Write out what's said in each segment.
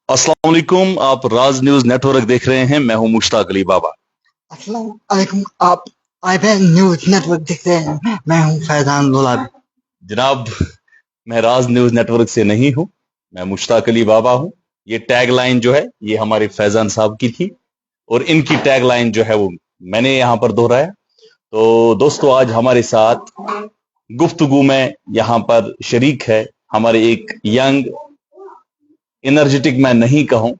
अस्सलाम वालेकुम। आप राज न्यूज नेटवर्क देख रहे हैं। मैं हूं मुश्ताक अली बाबा। अस्सलाम वालेकुम। आप आईबीएन न्यूज नेटवर्क देख रहे हैं। मैं हूं फैजान लोलाबी। जनाब, मैं राज न्यूज नेटवर्क से नहीं हूं, मैं मुश्ताक अली बाबा हूं। ये टैग लाइन जो है ये हमारे फैजान साहब की थी और इनकी टैग लाइन जो है वो मैंने यहां पर दोहराया। तो दोस्तों, आज हमारे साथ गुफ्तगू में यहां पर शरीक है हमारे एक यंग एनर्जेटिक, मैं नहीं कहूं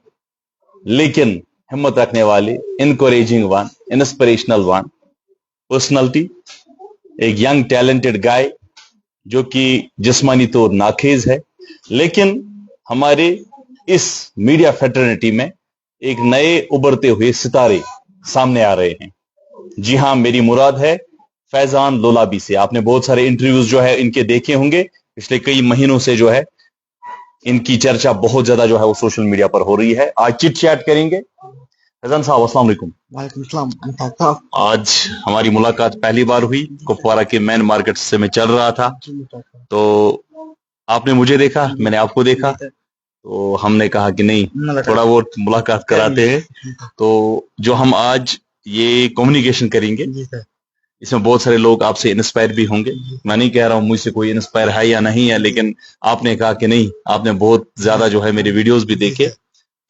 लेकिन हिम्मत रखने वाले, encouraging one, inspirational one personality, एक यंग टैलेंटेड गाय जो कि जिस्मानी तौर नाखेज है, लेकिन हमारे इस मीडिया फेटर्निटी में एक नए उभरते हुए सितारे सामने आ रहे हैं। जी हां, मेरी मुराद है फैजान लोलाबी से। आपने बहुत सारे इंटरव्यूज जो है इनके देखे होंगे। पिछले कई महीनों से जो है इनकी चर्चा बहुत ज्यादा जो है वो सोशल मीडिया पर हो रही है। आज चिट चैट करेंगे। फैजान साहब, अस्सलाम वालेकुम। वालेकुम सलाम साहब। आज हमारी मुलाकात पहली बार हुई, कुपवारा के मेन मार्केट से मैं चल रहा था, तो आपने मुझे देखा, मैंने आपको देखा, तो हमने कहा कि नहीं, थोड़ा बहुत मुलाकात कराते हैं। तो जो हम आज ये कम्युनिकेशन करेंगे इसमें बहुत सारे लोग आपसे इंस्पायर भी होंगे। मैं नहीं कह रहा हूं मुझसे कोई इंस्पायर है या नहीं है, लेकिन आपने कहा कि नहीं, आपने बहुत ज्यादा जो है मेरे वीडियोस भी देखे,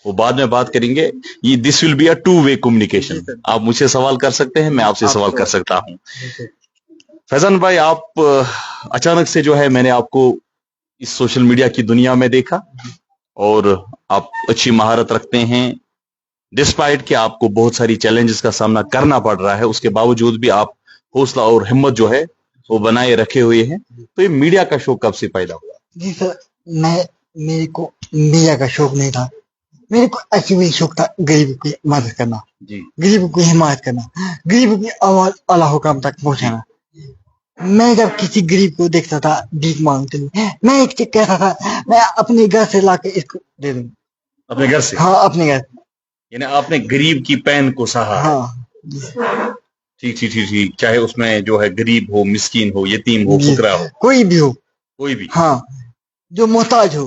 वो बाद में बात करेंगे। ये this will be a two way communication. आप मुझसे सवाल कर सकते हैं, मैं आपसे सवाल कर सकता हूं। फैजान भाई, आप अचानक से जो है मैंने आपको इस सोशल मीडिया की दुनिया में देखा और आप अच्छी महारत रखते हैं। डिस्पाइट कि आपको बहुत सारी चैलेंजेस का सामना करना पड़ रहा है, उसके बावजूद भी आप हौसला और हिम्मत जो है वो बनाए रखे हुए हैं। तो ये मीडिया का शौक कब से पैदा हुआ? जी सर, मेरे को मीडिया का शौक नहीं था। मेरे को एक्चुअली शौक था गरीबों की मदद करना, जी गरीबों की हिमायत करना, गरीबों की आवाज आला हुकाम तक पहुंचाना। मैं जब किसी गरीब को देखता था भीख मांगते हुए, मैं एक चीज कहता था, मैं अपने घर से लाके इसको दे दूं। अपने घर से? हाँ, अपने घर। यानी आपने गरीब की पैन को सहा है। हाँ ठीक ठीक ठीक ठीक, चाहे उसमें जो है गरीब हो, मिस्कीन हो, यतीम हो, फुकरा हो, कोई भी हो। कोई भी हाँ, जो मोहताज हो।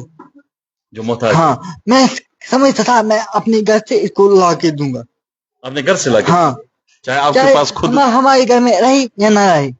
जो मोहताज। हाँ, मैं समझता था मैं अपने घर से इसको ला के दूंगा। अपने घर से लाके? हाँ, चाहे आपके पास खुद हमारे घर में रहे या ना रहे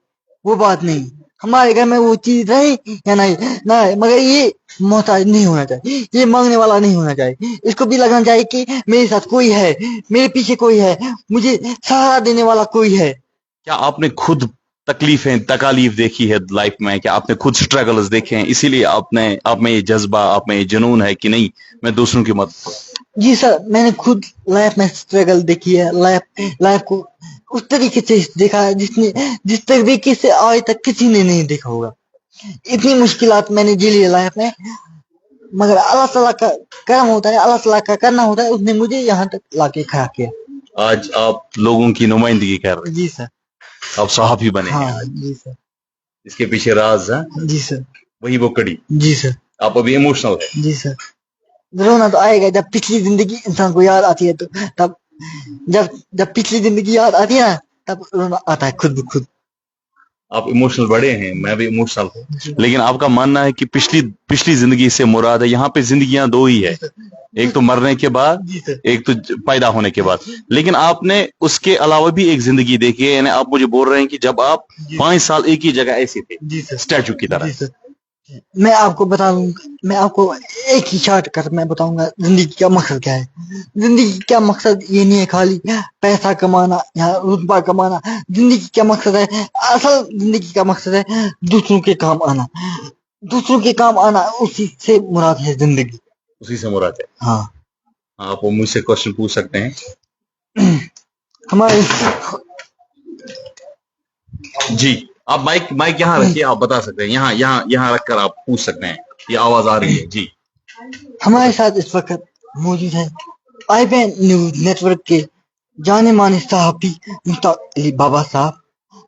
वो बात नहीं, हमारे घर में वो चीज रहे या नहीं ना रहे, मगर ये मोहताज नहीं होना चाहिए, ये मांगने वाला नहीं होना चाहिए। इसको भी लगना चाहिए कि मेरे साथ कोई है, मेरे पीछे कोई है, मुझे सहारा देने वाला कोई है। क्या आपने खुद तकलीफें, तकालीफ देखी है लाइफ में? क्या आपने खुद स्ट्रगल्स देखे हैं, इसीलिए आप में ये जज्बा, आप में ये जुनून है कि नहीं, मैं दूसरों की मदद करूं? जी सर, मैंने खुद लाइफ में स्ट्रगल देखी है। लाइफ को उस तरीके से देखा है जिस तरीके से आज तक किसी ने नहीं देखा होगा। इतनी मुश्किलात मैंने झेली है लाइफ में, मगर अल्लाह ताला का करम होता है, अल्लाह ताला का करना होता है, उसने मुझे यहाँ तक लाके खड़ा किया। आज आप लोगों की नुमाइंदगी कर रहे हैं। जी सर। आप सहाफी बने हैं। हाँ जी सर। इसके पीछे राज है। जी सर। वही वो कड़ी। जी सर। आप अभी इमोशनल है। जी सर। रोना तो आएगा जब पिछली जिंदगी इंसान को याद आती है, तो तब जब पिछली जिंदगी याद आती है ना, तब रोना आता है खुद ब खुद। आप इमोशनल बड़े हैं, मैं भी इमोशनल हूँ, लेकिन आपका मानना है कि पिछली जिंदगी से मुराद है, यहाँ पे जिंदगियां दो ही है, एक तो मरने के बाद, एक तो पैदा होने के बाद। लेकिन आपने उसके अलावा भी एक जिंदगी देखी है, यानी आप मुझे बोल रहे हैं कि जब आप 5 साल एक ही जगह ऐसे थे, स्टैचू की तरह। मैं आपको बता दूं, मैं आपको एक ही शॉर्ट कर मैं बताऊंगा जिंदगी का मकसद क्या है। जिंदगी का मकसद ये नहीं है खाली पैसा कमाना या रुतबा कमाना। जिंदगी का मकसद है, असल जिंदगी का मकसद है दूसरों के काम आना। दूसरों के काम आना, उसी से मुराद है जिंदगी। उसी से मुराद है। हाँ, आप मुझसे क्वेश्चन पूछ सकते हैं। हमारे जी, आप माइक यहाँ रखिए, आप बता सकते हैं, यहाँ रखकर आप पूछ सकते हैं। ये आवाज आ रही है जी। हमारे साथ इस वक्त मौजूद है आईबीएन न्यूज नेटवर्क के जाने माने सहाफी मुश्ताक अली बाबा साहब।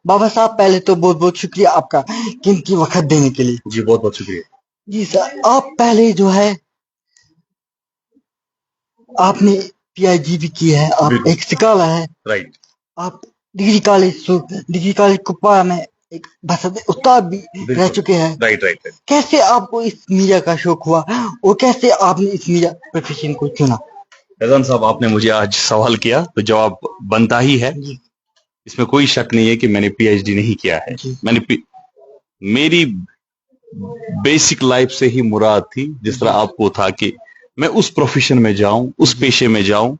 बाबा साहब, पहले तो बहुत बहुत शुक्रिया आपका कीमती वक्त देने के लिए। जी, बहुत बहुत शुक्रिया। जी सर, आप पहले जो है आपने पीआईजी भी की है, आप एक सिकाला है। राइट। आप डिग्री कॉलेज कुपवारा में एक बसत उस्ताद भी रह चुके हैं। Right right. कैसे आपको इस मीडिया का शौक हुआ और कैसे आपने इस मीडिया प्रोफेशन को चुना? फैजान साहब, आपने मुझे आज सवाल किया तो जवाब बनता ही है। जी इसमें कोई शक नहीं है कि मैंने पीएचडी नहीं किया है। जी मेरी बेसिक लाइफ से ही मुराद थी, जिस तरह आपको था कि मैं उस प्रोफेशन में जाऊं, उस पेशे में जाऊं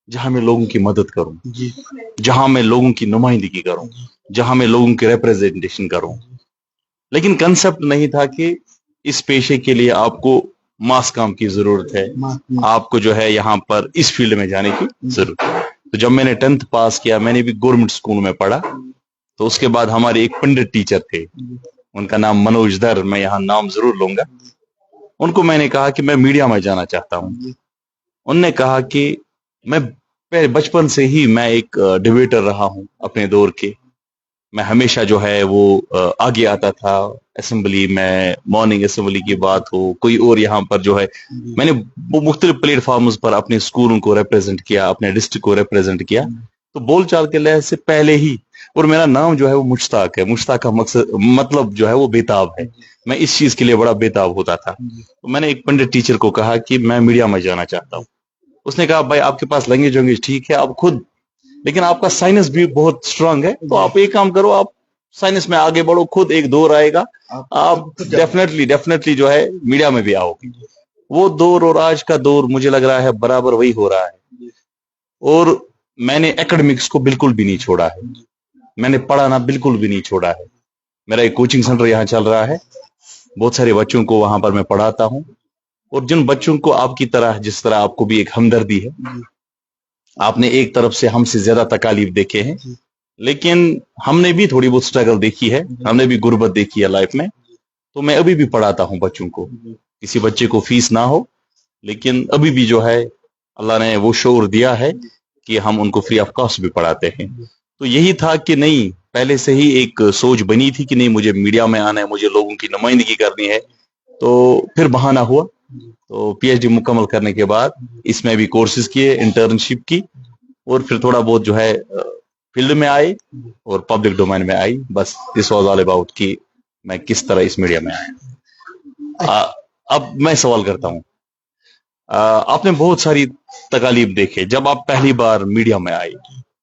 जहां मैं लोगों की मदद करूं, जी जहां मैं लोगों की नुमाइंदगी करूं, जहां मैं लोगों की रिप्रेजेंटेशन करूं। लेकिन कंसेप्ट नहीं था कि इस पेशे के लिए आपको मास काम की जरूरत है, आपको जो है यहाँ पर इस फील्ड में जाने की जरूरत है। तो जब मैंने 10th पास किया, मैंने भी गवर्नमेंट स्कूल में पढ़ा। तो उसके बाद हमारे एक पंडित टीचर थे, उनका नाम मनोज धर, मैं यहाँ नाम जरूर लूंगा। उनको मैंने कहा कि मैं मीडिया में जाना चाहता हूँ। उनने कहा कि मैं बचपन से ही मैं एक डिबेटर रहा हूँ अपने दौर के। मैं हमेशा जो है वो आगे आता था असेंबली में, मॉर्निंग असेंबली की बात हो, कोई और यहाँ पर जो है मैंने वो मुख्तलिफ प्लेटफॉर्म्स पर अपने स्कूलों को रिप्रेजेंट किया, अपने डिस्ट्रिक्ट को रिप्रेजेंट किया। तो बोलचाल के लिहाज से पहले ही, और मेरा नाम जो है वो मुश्ताक है। मुश्ताक का मकसद मतलब जो है वो बेताब है। मैं इस चीज के लिए बड़ा बेताब होता था। तो मैंने एक पंडित टीचर को कहा कि मैं मीडिया में जाना चाहता हूँ। उसने कहा भाई आपके पास लैंग्वेज वैंग्वेज ठीक है, आप खुद, लेकिन आपका साइंस भी बहुत स्ट्रांग है, तो आप एक काम करो, आप साइंस में आगे बढ़ो, खुद एक दौर आएगा, आप डेफिनेटली जो है मीडिया में भी आओगे। वो दौर और आज का दौर मुझे लग रहा है बराबर वही हो रहा है। और मैंने एकेडमिक्स को बिल्कुल भी नहीं छोड़ा है, मैंने पढ़ाना बिल्कुल भी नहीं छोड़ा है। मेरा एक कोचिंग सेंटर यहाँ चल रहा है, बहुत सारे बच्चों को वहां पर मैं पढ़ाता हूँ। और जिन बच्चों को आपकी तरह, जिस तरह आपको भी एक हमदर्दी है, आपने एक तरफ से हमसे ज्यादा तकालीफ देखे हैं, लेकिन हमने भी थोड़ी बहुत स्ट्रगल देखी है, हमने भी गुर्बत देखी है लाइफ में। तो मैं अभी भी पढ़ाता हूँ बच्चों को, किसी बच्चे को फीस ना हो, लेकिन अभी भी जो है अल्लाह ने वो शौर दिया है कि हम उनको फ्री ऑफ कॉस्ट भी पढ़ाते हैं। तो यही था कि नहीं, पहले से ही एक सोच बनी थी कि नहीं मुझे मीडिया में आना है, मुझे लोगों की नुमाइंदगी करनी है। तो फिर बहाना हुआ, तो पीएचडी मुकम्मल करने के बाद इसमें भी कोर्सेज किए, इंटर्नशिप की, और फिर थोड़ा बहुत जो है फील्ड में आए और पब्लिक डोमेन में आई। बस दिस वाज ऑल अबाउट कि मैं किस तरह इस मीडिया में आया। अब मैं सवाल करता हूँ, आपने बहुत सारी तकालीफ देखे। जब आप पहली बार मीडिया में आए,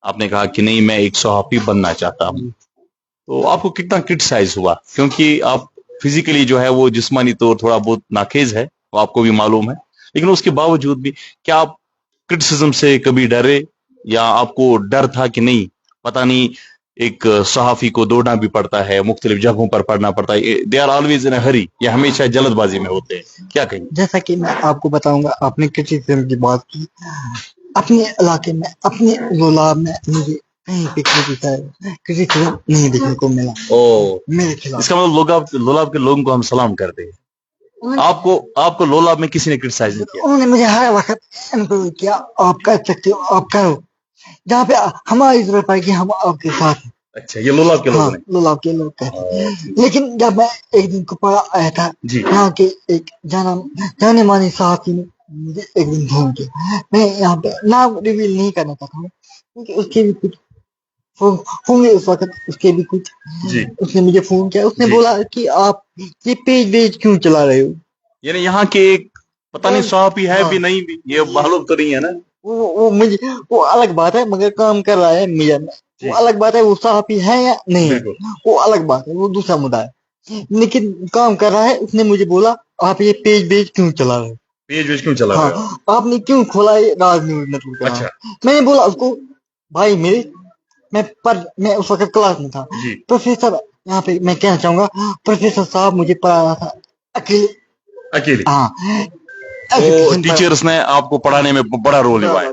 आपने कहा कि नहीं मैं एक सहाफी बनना चाहता हूँ, तो आपको कितना क्रिटिसाइज हुआ? क्योंकि आप फिजिकली जो है वो जिस्मानी तौर थोड़ा बहुत नाखेज है, वो आपको भी मालूम है, लेकिन उसके बावजूद भी क्या आप क्रिटिसिज्म से कभी डरे, या आपको डर था कि नहीं पता नहीं एक सहाफी को दौड़ना भी पड़ता है, मुख्तलिफ जगहों पर पढ़ना पड़ता है, दे आर ऑलवेज इन अ हरी, या हमेशा जल्दबाजी में होते हैं, क्या कहेंगे? जैसा कि मैं आपको बताऊंगा, आपने क्रिटिसिज्म की बात की, अपने इलाके में, अपने लोलाब में मुझे कहीं पे क्रिटिसिज्म नहीं देखने को मिला मेरे खिलाफ। इसका मतलब लोलाब के लोगों को हम सलाम करते हैं। आपको लोलाब में किसी ने क्रिटिसाइज नहीं किया? उन्होंने मुझे हर वक्त एनकरेज किया, आप कर सकते हो, आप करो, जहाँ पे हमारी जरूरत है कि हम आपके साथ हैं। अच्छा, ये लोलाब के लोग हैं? लोलाब के लोग कहते हैं। लेकिन जब मैं एक दिन को पढ़ा आया था, यहाँ के एक जाने माने सहाफी ने मुझे एक दिन फोन किया। मैं यहाँ पे नाम रिवील नहीं करना चाहता हूँ, क्योंकि उसके भी कुछ होंगे उस वक्त, उसके भी कुछ। उसने मुझे फोन किया, उसने बोला कि आप ये पेज क्यों चला रहे हो? यानी यहाँ के एक पता नहीं सहाफी है भी नहीं भी, ये मालूम तो नहीं है ना। वो मुझे, वो अलग बात है, मगर काम कर रहा है मीडिया में, वो अलग बात है। वो सहाफी है या नहीं है वो अलग बात है, वो दूसरा मुद्दा है, लेकिन काम कर रहा है। उसने मुझे बोला आप ये पेज क्यों चला रहे हो? पेज क्यों चला रहे हो? आपने क्यों खोला ये राज न्यूज नेटवर्क? अच्छा। मैंने बोला उसको, भाई मैं उस वक्त क्लास में था। प्रोफेसर, यहाँ पे मैं कहना चाहूंगा, प्रोफेसर साहब मुझे पढ़ा रहा था अकेले। हाँ, तो टीचर्स ने आपको पढ़ाने में बड़ा रोल निभाया।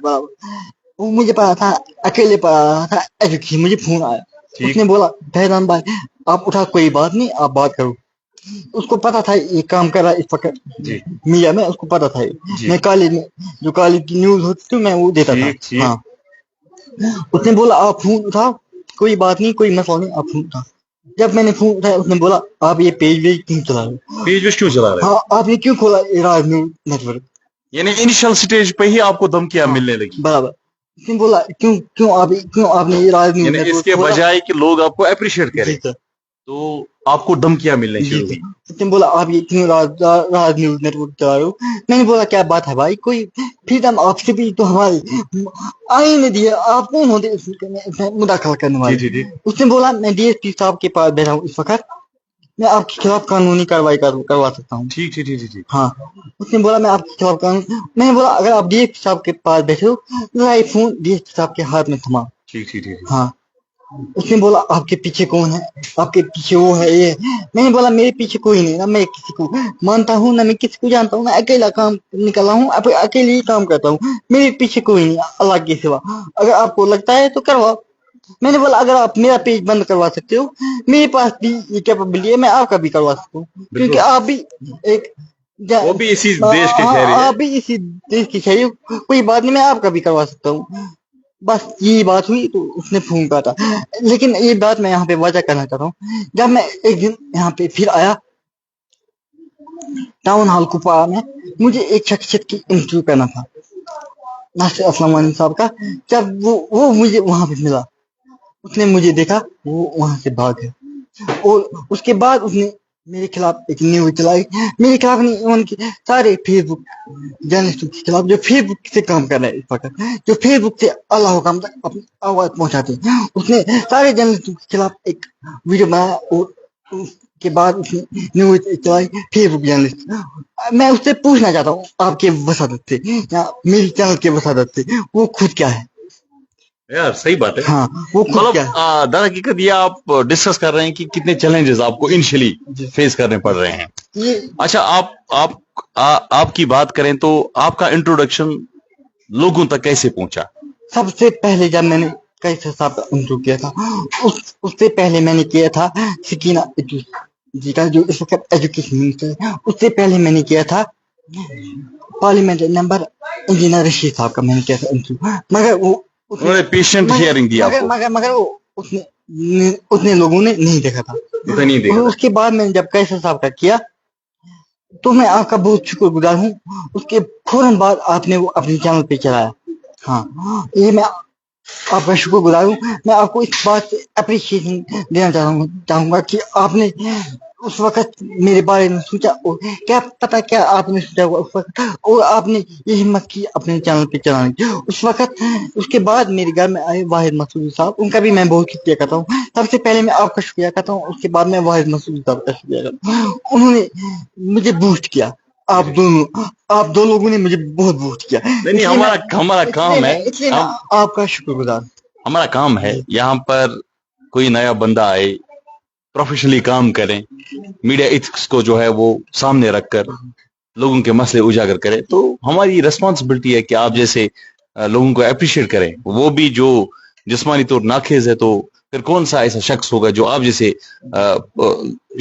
वो मुझे पढ़ा था, अकेले पढ़ा रहा था एजुकेशन। मुझे फोन आया, उसने बोला फैजान भाई आप उठा, कोई बात नहीं, आप बात करो। उसको पता था ये काम कर रहा है इस वक्त मीडिया में, उसको पता था। मैं कॉलेज में जो कॉलेज की न्यूज होती थी मैं वो देता था। हाँ, उसने बोला आप फोन उठाओ, कोई बात नहीं, कोई मसला नहीं, आप फोन उठाओ। जब मैंने फोन उठाया, उसने बोला आप ये पेज क्यों चला रहे हो? पेज क्यों चला रहे हो? हाँ, आपने क्यों खोला राज न्यूज नेटवर्क? यानी इनिशियल स्टेज पे ही आपको धमकियां मिलने लगी। बराबर। उसने बोला क्यों आपने ये राज न्यूज नेटवर्क, इसके बजाय कि लोग आपको अप्रिशिएट करें, तो आपको धमकियां मिलने शुरू हुई। उसने बोला आप ये क्यों राज न्यूज नेटवर्क चला रहे हो। मैंने बोला क्या बात है भाई, कोई फ्रीडम आपसे भी तो हमारी आईन ने दिया, आप कौन होते इसमें मुदाखला करने वाले। जी जी जी उसने बोला मैं डीएसपी साहब के पास बैठा हूँ इस वक्त, मैं आपके खिलाफ कानूनी कार्रवाई करवा सकता हूँ। ठीक ठीक ठीक ठीक। हाँ, उसने बोला मैं आपके खिलाफ कानून, मैंने बोला अगर आप डीएसपी साहब के पास बैठे हो मेरा ये फोन डीएसपी साहब के हाथ में थमा। ठीक ठीक ठीक। हाँ, उसने बोला आपके पीछे कौन है, आपके पीछे वो है ये। मैंने बोला मेरे पीछे कोई नहीं, ना मैं किसी को मानता हूँ ना मैं किसी को जानता हूँ, मैं अकेला काम निकला हूँ, अकेले ही काम करता हूँ, मेरे पीछे कोई नहीं अल्लाह के सिवा, अगर आपको लगता है तो करवाओ। मैंने बोला अगर आप मेरा पेज बंद करवा सकते हो, मेरे पास भी ये कैपेबिलिटी है, मैं आपका भी करवा सकता हूँ, क्योंकि आप भी एक वो भी इसी देश के शहरी आप भी इसी देश की शहरी हो, कोई बात नहीं, मैं आपका भी करवा सकता हूँ। बस ये बात हुई तो उसने फोन काटा। लेकिन ये बात मैं यहाँ पे वजह करना चाहता हूँ, जब मैं एक दिन यहाँ पे फिर आया टाउन हॉल कुपवाड़ा में, मुझे एक शख्सियत की इंटरव्यू करना था, नासिर असलम वानी साहब का। जब वो मुझे वहां पे मिला, उसने मुझे देखा, वो वहां से भाग गया, और उसके बाद उसने मेरे खिलाफ एक न्यूज चलाई, मेरे खिलाफ नहीं, उनके सारे फेसबुक जर्नलिस्टों के खिलाफ जो फेसबुक से काम कर रहे हैं इस वक्त, जो फेसबुक से अल्लाह हुकाम तक अपनी आवाज पहुंचाते हैं, उसने सारे जर्नलिस्टों के खिलाफ एक वीडियो बनाया, और उसके बाद उसने न्यूज चलाई फेसबुक जर्नलिस्ट। मैं उससे पूछना चाहता हूँ आपके वसादत से या मेरी चैनल के वसादत से, वो खुद क्या है यार? सही बात है। हाँ, वो खुद क्या है। मतलब दर हकीकत ये आप डिस्कस कर रहे हैं कि कितने चैलेंजेस आपको इनिशियली फेस करने पड़ रहे हैं। ये अच्छा, आपकी बात करें तो आपका इंट्रोडक्शन लोगों तक कैसे पहुंचा? सबसे पहले जब मैंने कैसे साहब का इंटरव्यू किया था, उससे पहले मैंने किया था सकीना जी का, जो इस वक्त एजुकेशन मिनिस्टर है, उससे पहले मैंने किया था पार्लियामेंट मेंबर इंजीनियर रशीद साहब का, मैंने किया था इंटरव्यू, मगर वो उन्होंने पेशेंट हियरिंग दिया आपको? मगर वो उतने लोगों ने नहीं देखा था। उतना नहीं देखा। उसके बाद मैंने जब कैसर साहब का किया तो मैं आपका बहुत शुक्रगुजार हूँ, उसके फौरन बाद आपने वो अपने चैनल पे चलाया। हाँ, ये मैं आपका शुक्रगुजार हूँ। मैं आपको इस बात से अप्रिशिएशन देना चाहूंगा कि आपने उस वक्त मेरे बारे में सोचा, और क्या पता क्या आपने सोचा हुआ उस वक्त, और आपने ये हिम्मत की अपने चैनल पे चलाने की उस वक्त। उसके बाद मेरे घर में आए वाहिद मसूदी साहब, उनका भी मैं बहुत शुक्रिया करता हूँ। सबसे पहले मैं आपका शुक्रिया करता हूँ, उसके बाद मैं वाहिद मसूदी साहब का शुक्रिया करता हूँ। उन्होंने मुझे बूस्ट किया, आप दो लोगों ने मुझे बहुत बूस्ट किया। नहीं, हमारा काम है, इसलिए मैं आपका शुक्रगुजार। हमारा काम है यहाँ पर कोई नया बंदा आए, प्रोफेशनली काम करें, मीडिया एथिक्स को जो है वो सामने रखकर लोगों के मसले उजागर करें, तो हमारी रिस्पॉन्सिबिलिटी है कि आप जैसे लोगों को अप्रिशिएट करें। वो भी जो जिस्मानी तौर नाखेज है, तो फिर कौन सा ऐसा शख्स होगा जो आप जैसे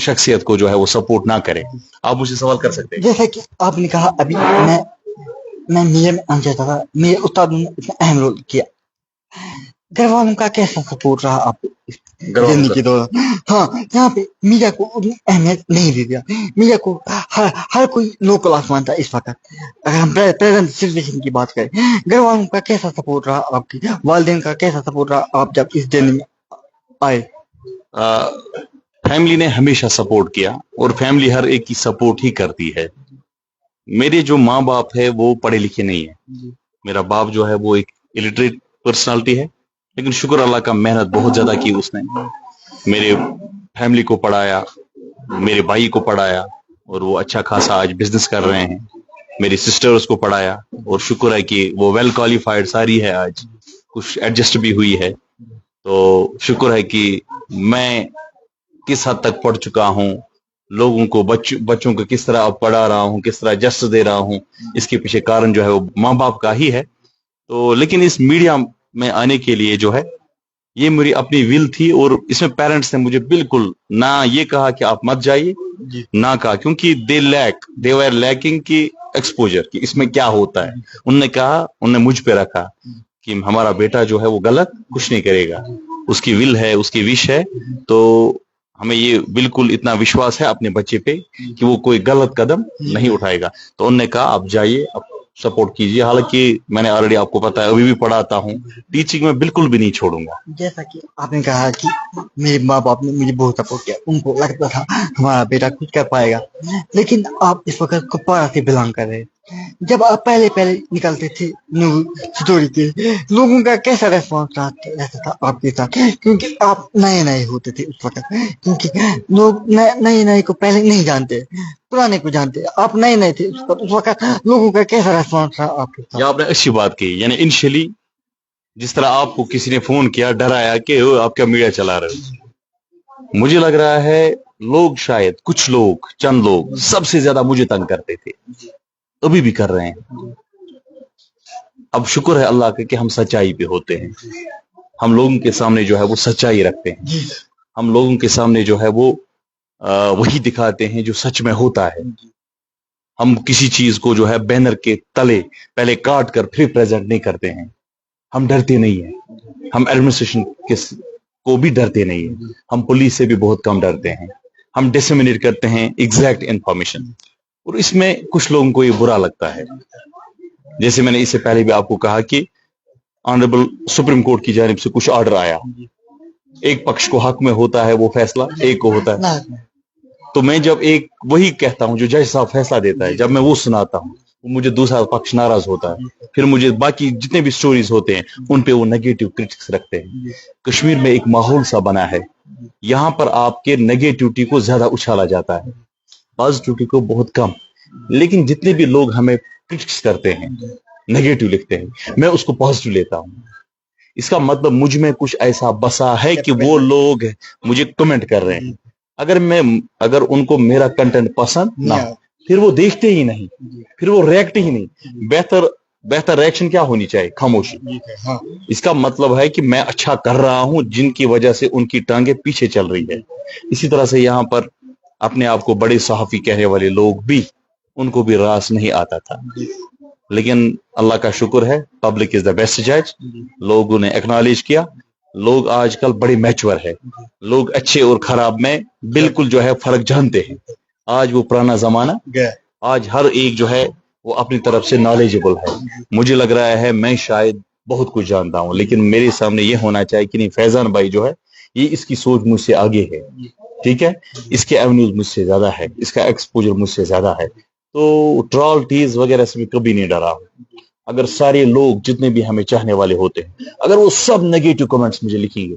शख्सियत को जो है वो सपोर्ट ना करे। आप मुझे सवाल कर सकते हैं। जैसे कि आपने कहा अभी मैं मीडिया में आना चाहता था, मेरे उस्ताद ने इतना अहम रोल किया, घर वालों का कैसा सपोर्ट रहा आपको जिंदगी के दौरान? हाँ, यहाँ पे मीडिया को उतनी अहमियत नहीं दी दिया, मीडिया को हर कोई लो क्लास मानता है इस वक्त। अगर हम प्रेजेंट सिचुएशन की बात करें, घर वालों का कैसा सपोर्ट रहा, आपकी वालिदैन का कैसा सपोर्ट रहा आप जब इस जर्नी में आए? फैमिली ने हमेशा सपोर्ट किया, और फैमिली हर एक की सपोर्ट ही करती है। मेरे जो माँ बाप है वो पढ़े लिखे नहीं है, मेरा बाप जो है वो एक इलिटरेट पर्सनालिटी है, लेकिन शुक्र अल्लाह का मेहनत बहुत ज्यादा की उसने, मेरे फैमिली को पढ़ाया, मेरे भाई को पढ़ाया, और वो अच्छा खासा आज बिजनेस कर रहे हैं। मेरी सिस्टर्स को पढ़ाया, और शुक्र है कि वो वेल क्वालिफाइड सारी है, आज कुछ एडजस्ट भी हुई है। तो शुक्र है कि मैं किस हद तक पढ़ चुका हूँ, लोगों को बच्चों को किस तरह पढ़ा रहा हूँ, किस तरह जस्ट दे रहा हूँ, इसके पीछे कारण जो है वो माँ बाप का ही है। तो लेकिन इस मीडिया में आने के लिए जो है ये मेरी अपनी विल थी, और इसमें पेरेंट्स ने मुझे बिल्कुल ना ये कहा कि आप मत जाइए, ना कहा, क्योंकि दे वर लैकिंग की एक्सपोजर कि इसमें क्या होता है। उन्होंने मुझ पे रखा कि हमारा बेटा जो है वो गलत कुछ नहीं करेगा, उसकी विल है, उसकी विश है, तो हमें ये बिल्कुल इतना विश्वास है अपने बच्चे पे कि वो कोई गलत कदम नहीं उठाएगा। तो उन्होंने कहा आप जाइए, आप सपोर्ट कीजिए। हालांकि मैंने ऑलरेडी आपको पता है, अभी भी पढ़ाता हूँ, टीचिंग में बिल्कुल भी नहीं छोड़ूंगा। जैसा कि आपने कहा कि मेरे माँ बाप ने मुझे बहुत सपोर्ट किया, उनको लगता था हमारा बेटा कुछ कर पाएगा, लेकिन आप इस वक्त कुपवाड़ा से बिलोंग कर रहे हैं। जब आप पहले पहले निकलते थे न्यूज स्टोरी के, लोगों का कैसा रेस्पॉन्स रहता था आपके साथ, क्योंकि आप नए नए होते थे उस वक्त, क्योंकि लोग नए नए को पहले नहीं जानते, पुराने को जानते, आप नए नए थे उस वक्त लोगों का कैसा रेस्पॉन्स था आपके ये साथ? आपने अच्छी बात कही, यानी इनिशियली जिस तरह आपको किसी ने फोन किया, डराया कि "ओ, आप क्या मीडिया चला रहे हो", मुझे लग रहा है लोग, शायद कुछ लोग, चंद लोग सबसे ज्यादा मुझे तंग करते थे, अभी भी कर रहे हैं। अब शुक्र है अल्लाह का कि हम सच्चाई पे होते हैं, हम लोगों के सामने जो है वो सच्चाई रखते हैं, हम लोगों के सामने जो है वो वही दिखाते हैं जो सच में होता है। हम किसी चीज को जो है बैनर के तले पहले काट कर फिर प्रेजेंट नहीं करते हैं। हम डरते नहीं हैं, हम एडमिनिस्ट्रेशन को भी डरते नहीं हैं, हम पुलिस से भी बहुत कम डरते हैं। हम डिसेमिनेट करते हैं एग्जैक्ट इंफॉर्मेशन, और इसमें कुछ लोगों को ये बुरा लगता है। जैसे मैंने इससे पहले भी आपको कहा कि ऑनरेबल सुप्रीम कोर्ट की जानिब से कुछ ऑर्डर आया, एक पक्ष को हक में होता है वो फैसला, एक को होता है। ना, तो मैं जब एक वही कहता हूं जो जज साहब फैसला देता है, जब मैं वो सुनाता हूं, तो मुझे दूसरा पक्ष नाराज होता है, फिर मुझे बाकी जितने भी स्टोरीज होते हैं उन पे वो नेगेटिव क्रिटिक्स रखते हैं। कश्मीर में एक माहौल सा बना है, यहाँ पर आपके नेगेटिविटी को ज्यादा उछाला जाता है, पॉजिटिविटी को बहुत कम। लेकिन जितने भी लोग हमें क्रिटिक्स करते हैं, नेगेटिव लिखते हैं, मैं उसको पॉजिटिव लेता हूँ। इसका मतलब मुझ में कुछ ऐसा बसा है कि वो लोग मुझे कमेंट कर रहे हैं। अगर उनको मेरा कंटेंट पसंद ना हो, फिर वो देखते ही नहीं, फिर वो रिएक्ट ही नहीं। बेहतर रिएक्शन क्या होनी चाहिए? खामोशी। इसका मतलब है कि मैं अच्छा कर रहा हूं, जिनकी वजह से उनकी टांगे पीछे चल रही है। इसी तरह से यहाँ पर अपने आप को बड़े सहाफी कहने वाले लोग भी, उनको भी रास नहीं आता था, लेकिन अल्लाह का शुक्र है, पब्लिक इज द बेस्ट जज। लोगों ने एक्नॉलेज किया, लोग आजकल बड़े मैच्योर है, लोग अच्छे और खराब में बिल्कुल जो है फर्क जानते हैं। आज वो पुराना जमाना, आज हर एक जो है वो अपनी तरफ से नॉलेजेबल है। मुझे लग रहा है मैं शायद बहुत कुछ जानता हूँ, लेकिन मेरे सामने ये होना चाहिए कि नहीं, फैजान भाई जो है ये इसकी सोच मुझसे आगे है, ठीक है, इसके एवेन्यूज मुझसे ज्यादा है, इसका एक्सपोजर मुझसे ज्यादा है। तो ट्रॉल्टीज वगैरह से मैं कभी नहीं डरा हूं। अगर सारे लोग जितने भी हमें चाहने वाले होते हैं, अगर वो सब नेगेटिव कमेंट्स मुझे लिखेंगे,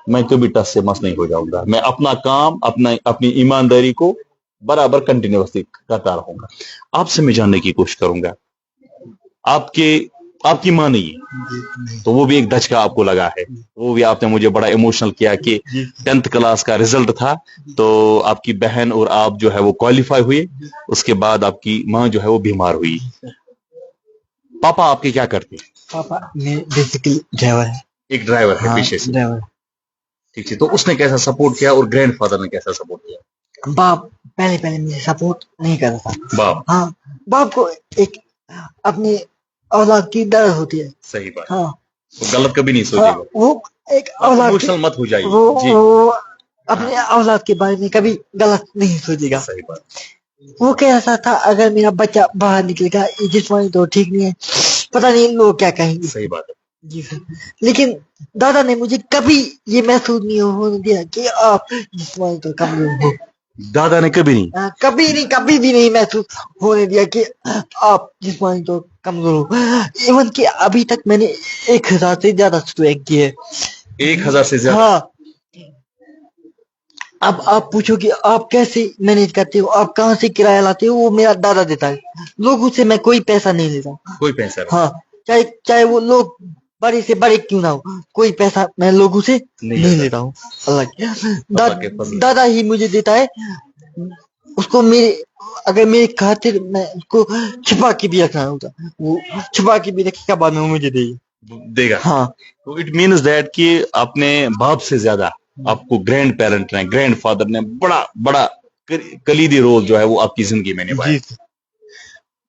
मैं कभी टस से मस नहीं हो जाऊंगा। मैं अपना काम, अपनी ईमानदारी को बराबर कंटिन्यूअसली करता रहूंगा। आपसे मैं जानने की कोशिश करूंगा, आपकी माँ नहीं है, तो वो भी एक धचका आपको लगा है, वो भी आपने मुझे बड़ा इमोशनल किया कि 10th क्लास का रिजल्ट था, तो आपकी बहन और आप जो है वो क्वालिफाई हुए, उसके बाद आपकी माँ जो है वो बीमार हुई। पापा आपके क्या करते हैं? पापा बेसिकली ड्राइवर है। एक ड्राइवर है पेशे से, ड्राइवर। ठीक है। तो उसने कैसा सपोर्ट किया और ग्रैंडफादर ने कैसा सपोर्ट किया? बाप पहले पहले मुझे सपोर्ट नहीं करता था। बाप, हाँ, बाप को एक अपनी औलाद की डर होती है। सही बात। हाँ, वो गलत कभी नहीं सोचेगा। वो एक औलाद इमोशनल मत हो जाइए जी। वो अपने औलाद के बारे में कभी गलत नहीं सोचेगा। सही बात। वो कैसा था, अगर मेरा बच्चा बाहर निकलेगा जिस्मानी तो ठीक नहीं है, पता नहीं लोग क्या कहेंगे। सही बात है जी सर। लेकिन दादा ने मुझे कभी ये महसूस नहीं होने दिया कि आप जिस्मानी तो कमजोर हो। दादा ने कभी नहीं, कभी भी नहीं महसूस होने दिया कि आप जिस्मानी तो कमजोर हो। इवन कि अभी तक मैंने 1000 से ज्यादा स्ट्राइक किए। 1000 से ज्यादा? हाँ। अब आप पूछो कि आप कैसे मैनेज करते हो, आप कहाँ से किराया लाते हो, वो मेरा दादा देता है। लोगों से मैं कोई पैसा नहीं लेता। कोई पैसा नहीं? हाँ, चाहे वो लोग बड़े से बड़े क्यों ना हो, कोई पैसा मैं लोगों से नहीं लेता हूँ। दादा ही मुझे देता है। उसको अगर मेरे खातिर मैं उसको छिपा के भी रखना होता, वो छिपा के भी रखेगा, बाद में वो मुझे देगा। हाँ, तो इट मीन्स दैट कि अपने बाप से ज्यादा आपको ग्रैंड पेरेंट ने, ग्रैंड फादर ने बड़ा कलीदी रोल जो है वो आपकी जिंदगी में निभाया।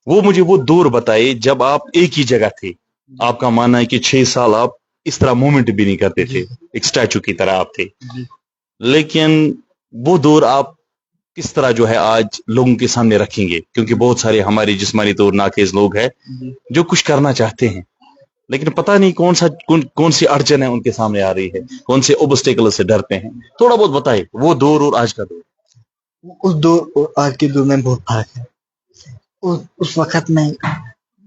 वो मुझे वो दौर बताए जब आप एक ही जगह थे। आपका मानना है कि 6 साल आप इस तरह मूवमेंट भी नहीं करते थे, एक स्टैचू की तरह आप थे, लेकिन वो दौर आप किस तरह जो है आज लोगों के सामने रखेंगे, क्योंकि बहुत सारे हमारे जिस्मानी तौर नाकेज लोग हैं जो कुछ करना चाहते हैं लेकिन पता नहीं कौन सी अड़चन है उनके सामने आ रही है, कौन से ऑब्स्टेकल से डरते हैं। थोड़ा बहुत बताइए वो दौर और आज का दौर। उस दौर और आज के दौर में बहुत फर्क है। उस वक्त में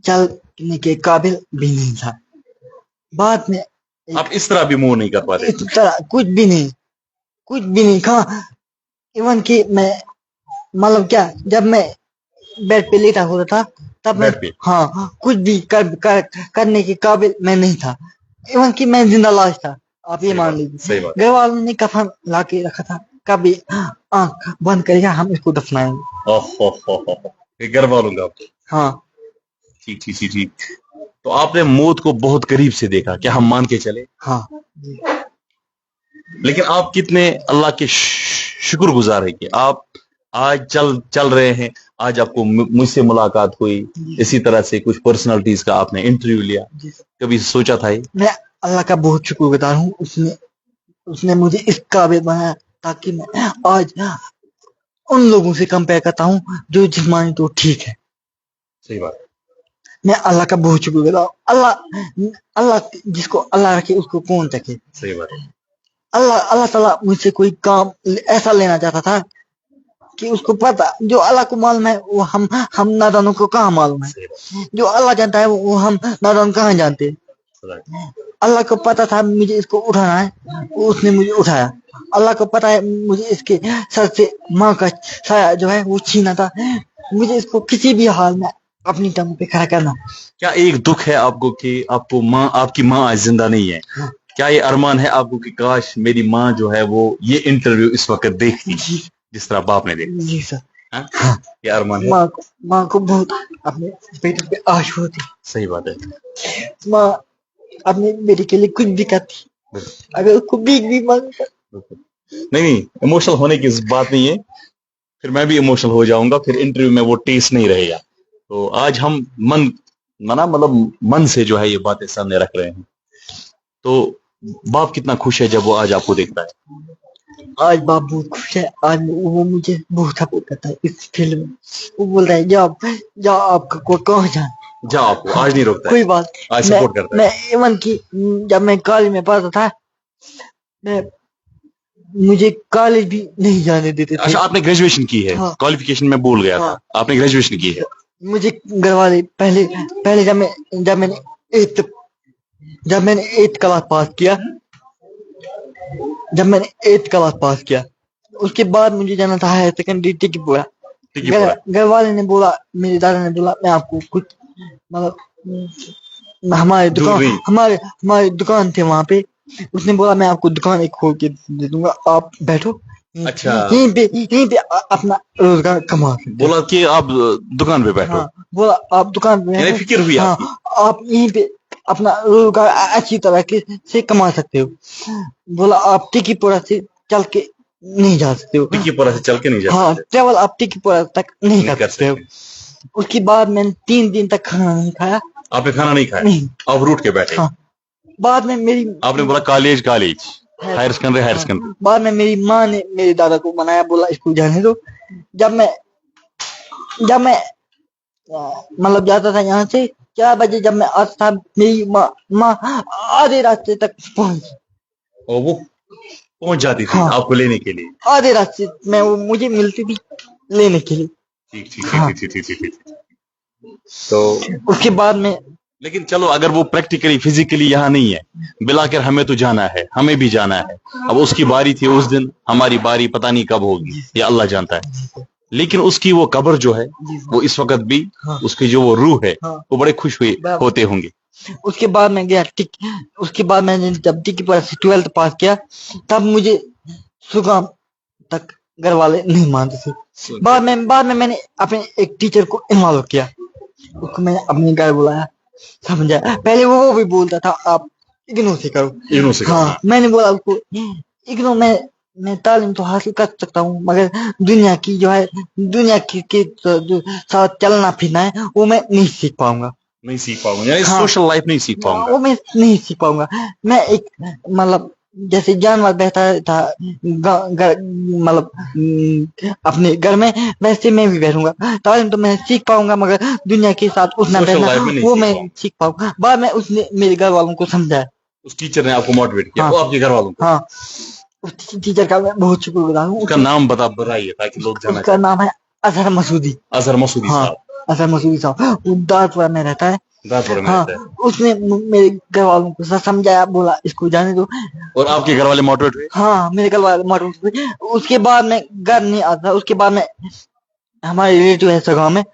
चलने के काबिल भी नहीं था। बाद में आप इस तरह भी मुंह नहीं कर पाते। इस तरह कुछ भी नहीं कहा। इवन कि मैं मतलब क्या, जब मैं बेड पे लेटा होता था तब मैं बेड पे? हाँ कुछ भी करने के काबिल मैं नहीं था। इवन कि मैं जिंदा लाश था, आप ये मान लीजिए। सही बात। घर वालों ने कफन ला के रखा था, कभी आंख बंद करेगा हम इसको दफनाएंगे। ये घर वालों का? हाँ ठीक ठीक ठीक ठीक। तो आपने मौत को बहुत करीब से देखा, क्या हम मान के चले? हाँ। लेकिन आप कितने अल्लाह के शुक्रगुजार है कि आप आज चल रहे हैं। आज आपको मुझसे मुलाकात हुई, इसी तरह से कुछ पर्सनालिटीज का आपने इंटरव्यू लिया, कभी सोचा था? मैं अल्लाह का बहुत शुक्रगुजार हूँ। उसने मुझे इस काबिल बनाया ताकि मैं आज उन लोगों से कंपेयर करता हूँ जो जिस्मानी तो ठीक है। सही बात। मैं अल्लाह का बहुत शुक्रगुजार। अल्लाह जिसको अल्लाह रखे उसको कौन रखे। सही बात। अल्लाह ताला मुझसे कोई काम ऐसा लेना चाहता था कि उसको पता, जो अल्लाह को मालूम है वो हम नादानों को कहाँ मालूम है। जो अल्लाह जानता है वो हम नादान कहाँ जानते। अल्लाह को पता था मुझे इसको उठाना है, उसने मुझे उठाया। अल्लाह को पता है मुझे इसके सर से माँ का साया जो है वो छीना था। मुझे इसको किसी भी हाल में अपनी टांग पे खड़ा करना। क्या एक दुख है आपको कि आपकी माँ आज जिंदा नहीं है? हाँ। क्या ये अरमान है आपको कि काश मेरी माँ जो है वो ये इंटरव्यू इस वक्त देखती जिस तरह बाप ने देखा? जी सर। हाँ। ये अरमान है? माँ को बहुत अपने बेटे पे आश होती। सही बात है। माँ अपने बेटे के लिए कुछ भी करती, अगर उसको भीख भी मांगता। नहीं, इमोशनल होने की बात नहीं है, फिर मैं भी इमोशनल हो जाऊंगा, फिर इंटरव्यू में वो टेस्ट नहीं रहेगा। तो आज हम मन से जो है ये बातें सामने रख रहे हैं। तो बाप कितना खुश है जब वो आज आपको देखता है? आज बाप बहुत खुश है। आज वो मुझे बहुत सपोर्ट करता है इस फील्ड में। वो बोल रहा है जाओ आपका कोई कहाँ जाए, जाओ आपको आज नहीं रोकता है। कोई बात। आज सपोर्ट करता है। मैं इवन की जब मैं कॉलेज में पढ़ता था, मुझे कॉलेज भी नहीं जाने देते थे। अच्छा, आपने ग्रेजुएशन की है? हाँ। क्वालिफिकेशन में भूल गया था, आपने ग्रेजुएशन की है। मुझे घर वाले पहले जब मैंने 8th क्लास पास किया, उसके बाद मुझे जाना था हायर सेकेंडरी टिकीपुरा। घर वाले ने बोला, मेरे दादा ने बोला मैं आपको कुछ मतलब हमारे दुकान थे वहां पे। उसने बोला मैं आपको दुकान एक खोल के दे दूंगा, आप बैठो। अच्छा। यहीं पे अपना रोजगार कमा। बोला कि आप दुकान पे बैठो। हाँ, बोला आप दुकान पे बैठो। फिक्र हुई आपकी? आप यहीं पे अपना रोजगार अच्छी तरह से कमा सकते हो। बोला आप टिकीपुरा से चल के नहीं जा सकते हो। टिकीपुरा से चल के नहीं जा सकते? हाँ, ट्रेवल आप टिकीपुरा तक नहीं कर सकते हो। उसके बाद मैंने 3 दिन तक खाना नहीं खाया। आपने खाना नहीं खाया? नहीं। आप रूठ के बैठे? हाँ। बाद में आपने बोला कॉलेज हायर सेकेंडरी। बाद में मेरी माँ ने मेरे दादा को मनाया, बोला स्कूल जाने दो। जब मैं मतलब जाता था यहाँ से 4 बजे, जब मैं आता था मेरी माँ आधे रास्ते तक और वो पहुंच जाती थी। हाँ। आपको लेने के लिए आधे रास्ते में वो मुझे मिलती थी लेने के लिए। ठीक। तो उसके बाद में लेकिन चलो, अगर वो प्रैक्टिकली फिजिकली यहाँ नहीं है, बिलाकर हमें तो जाना है, हमें भी जाना है। अब उसकी बारी थी उस दिन, हमारी बारी पता नहीं कब होगी, ये अल्लाह जानता है। लेकिन उसकी वो कब्र जो है वो इस वक्त भी, उसकी जो वो रूह है वो बड़े खुश होते होंगे। उसके बाद मैं गया उसके बाद मैंने जब टिकीपुरा से 12th पास किया, तब मुझे सुगाम तक घर वाले नहीं मानते थे। बाद में मैंने अपने एक टीचर को इन्वॉल्व किया, उसको मैंने अपने घर बुलाया, समझा। पहले वो भी बोलता था आप इग्नोर से करो। हाँ, मैंने बोला उसको इग्नोर मैं तालीम तो हासिल कर सकता हूँ, मगर दुनिया के साथ चलना फिरना है वो मैं नहीं सीख पाऊंगा। यानी सोशल लाइफ नहीं सीख पाऊंगा। वो मैं नहीं सीख पाऊंगा। मैं एक मतलब जैसे जानवर बैठा था मतलब अपने घर में, वैसे मैं भी बैठूंगा। तालीम तो मैं सीख पाऊंगा, मगर दुनिया के साथ उठना सोशल बैठना लाइफ में नहीं वो सीख मैं पाऊंगा। सीख पाऊंगा। बाद में उसने मेरे घर वालों को समझाया। उस टीचर ने आपको मोटिवेट किया, हाँ वो आपके घर वालों को? हाँ, उस टीचर का मैं बहुत शुक्रगुजार हूँ। उसका नाम बताइए ताकि लोग जानना उसका नाम है अजहर मसूदी। अजहर मसूदी हाँ, साहब। अजहर मसूदी साहब, वो दारपुरा में रहता है। दादपुर में हाँ, रहता है। उसने मेरे घर वालों को समझाया, बोला इसको जाने दो। और आपके घर वाले मोटिवेट हुए? हाँ, मेरे घर वाले मोटिवेट हुए। उसके बाद मैं घर नहीं आता। उसके बाद मैं, हमारे रिलेटिव है गाँव में,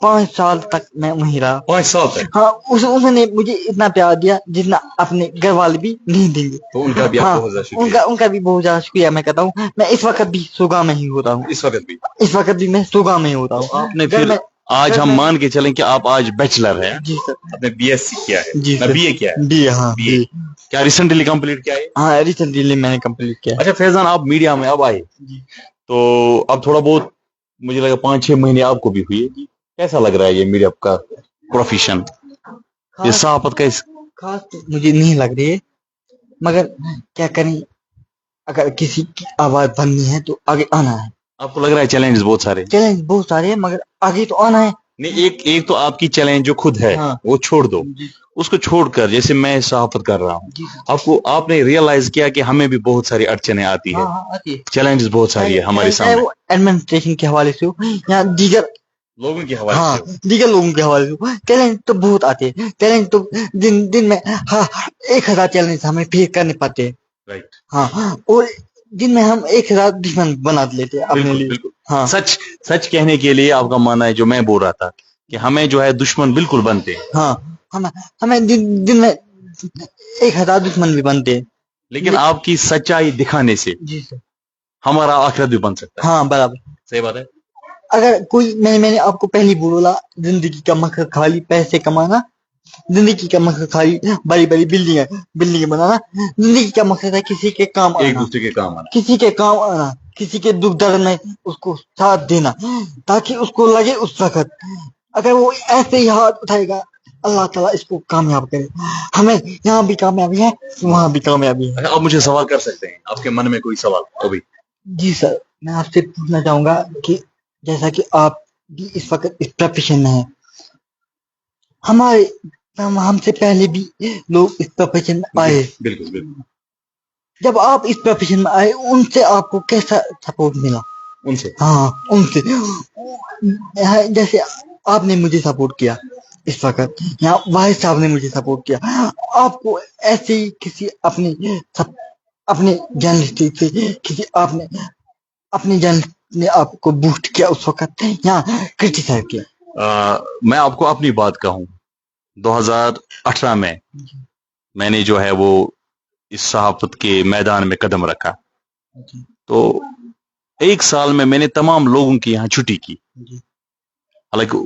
5 साल तक मैं वहीं रहा। 5 साल तक? हाँ, उसने मुझे इतना प्यार दिया जितना अपने घर वाले भी नहीं देंगे। तो उनका भी हाँ, आपको बहुत ज्यादा शुक्रिया। उनका भी बहुत ज्यादा शुक्रिया मैं कहता हूँ। मैं इस वक्त भी सुगा में ही होता हूँ। इस वक्त भी? इस वक्त भी मैं सुगा में ही होता हूँ। तो आपने फिर आज हम मान के चलें कि आप आज बैचलर हैं। जी सर। आपने बीएससी किया है? जी सर। बीए किया है? बी, हाँ बीए। क्या रिसेंटली कंप्लीट किया है? हाँ, रिसेंटली मैंने कंप्लीट किया। अच्छा फैजान, आप मीडिया में अब आए, तो अब थोड़ा बहुत मुझे लगा 5-6 महीने आपको भी हुए। कैसा लग रहा है ये मीडिया का प्रोफेशन, ये सहाफत का? खास तो मुझे नहीं लग रही है, मगर क्या करें, अगर किसी की आवाज बननी है तो आगे आना है। आपको लग रहा है चैलेंज बहुत सारे? चैलेंज बहुत सारे हैं, मगर आगे तो आना है। नहीं, एक तो आपकी चैलेंज जो खुद है, हाँ। वो छोड़ दो। उसको छोड़कर जैसे मैं सहाफत कर रहा हूँ, आपने रियलाइज किया कि हमें भी बहुत सारी अड़चने आती है, आती है, चैलेंजेस बहुत सारी है हमारे चाहे सामने, वो एडमिनिस्ट्रेशन के हवाले से हो या दीगर लोगों के हवाले से हो। दीगर लोगों के हवाले से हो। चैलेंज तो बहुत आते हैं। चैलेंज तो दिन में 1000 चैलेंज हमें फेस करने पड़ते हैं। राइट। हाँ, और दिन में हम 1000 दुश्मन बना लेते हैं अपने लिए। बिल्कुल। हाँ, सच कहने के लिए आपका मानना है, जो मैं बोल रहा था कि हमें जो है दुश्मन बिल्कुल बनते हैं। हाँ, हमें दिन में 1000 दुश्मन भी बनते हैं, लेकिन आपकी सच्चाई दिखाने से जी सर, हमारा आखिरत भी बन सकता है। हाँ बराबर, सही बात है। अगर कोई, मैंने आपको पहले बोला, जिंदगी का मकसद खाली पैसे कमाना, जिंदगी का मकसद खाली बड़ी बड़ी बिल्डिंग बनाना। जिंदगी का मकसद है किसी के काम एक आना, दूसरे के काम आना, किसी के काम आना, किसी के दुख दर्द में उसको साथ देना, ताकि उसको लगे उस वक्त अगर वो ऐसे ही हाथ उठाएगा, अल्लाह ताला इसको कामयाब करे। हमें यहाँ भी कामयाबी है, वहाँ भी कामयाबी है। आप मुझे सवाल कर सकते हैं, आपके मन में कोई सवाल अभी? जी सर, मैं आपसे पूछना चाहूंगा कि जैसा कि आप भी इस वक्त इस प्रोफेशन में हैं, हमसे पहले भी लोग इस प्रोफेशन में आए। बिल्कुल। जब आप इस प्रोफेशन में आए, उनसे आपको कैसा सपोर्ट मिला? उनसे? हाँ, उनसे जैसे आपने मुझे सपोर्ट किया इस वक्त, या वाहिद साहब ने मुझे सपोर्ट किया, आपको ऐसे ही किसी अपने जर्नलिस्ट से किसी अपने जर्नलिस्ट ने आपको बूस्ट किया उस वक्त, या क्रिटिसाइज किया? मैं आपको अपनी बात कहूं, 2018 में मैंने जो है वो इस सहाफत के मैदान में कदम रखा, तो 1 साल में मैंने तमाम लोगों की यहाँ छुट्टी की। हालांकि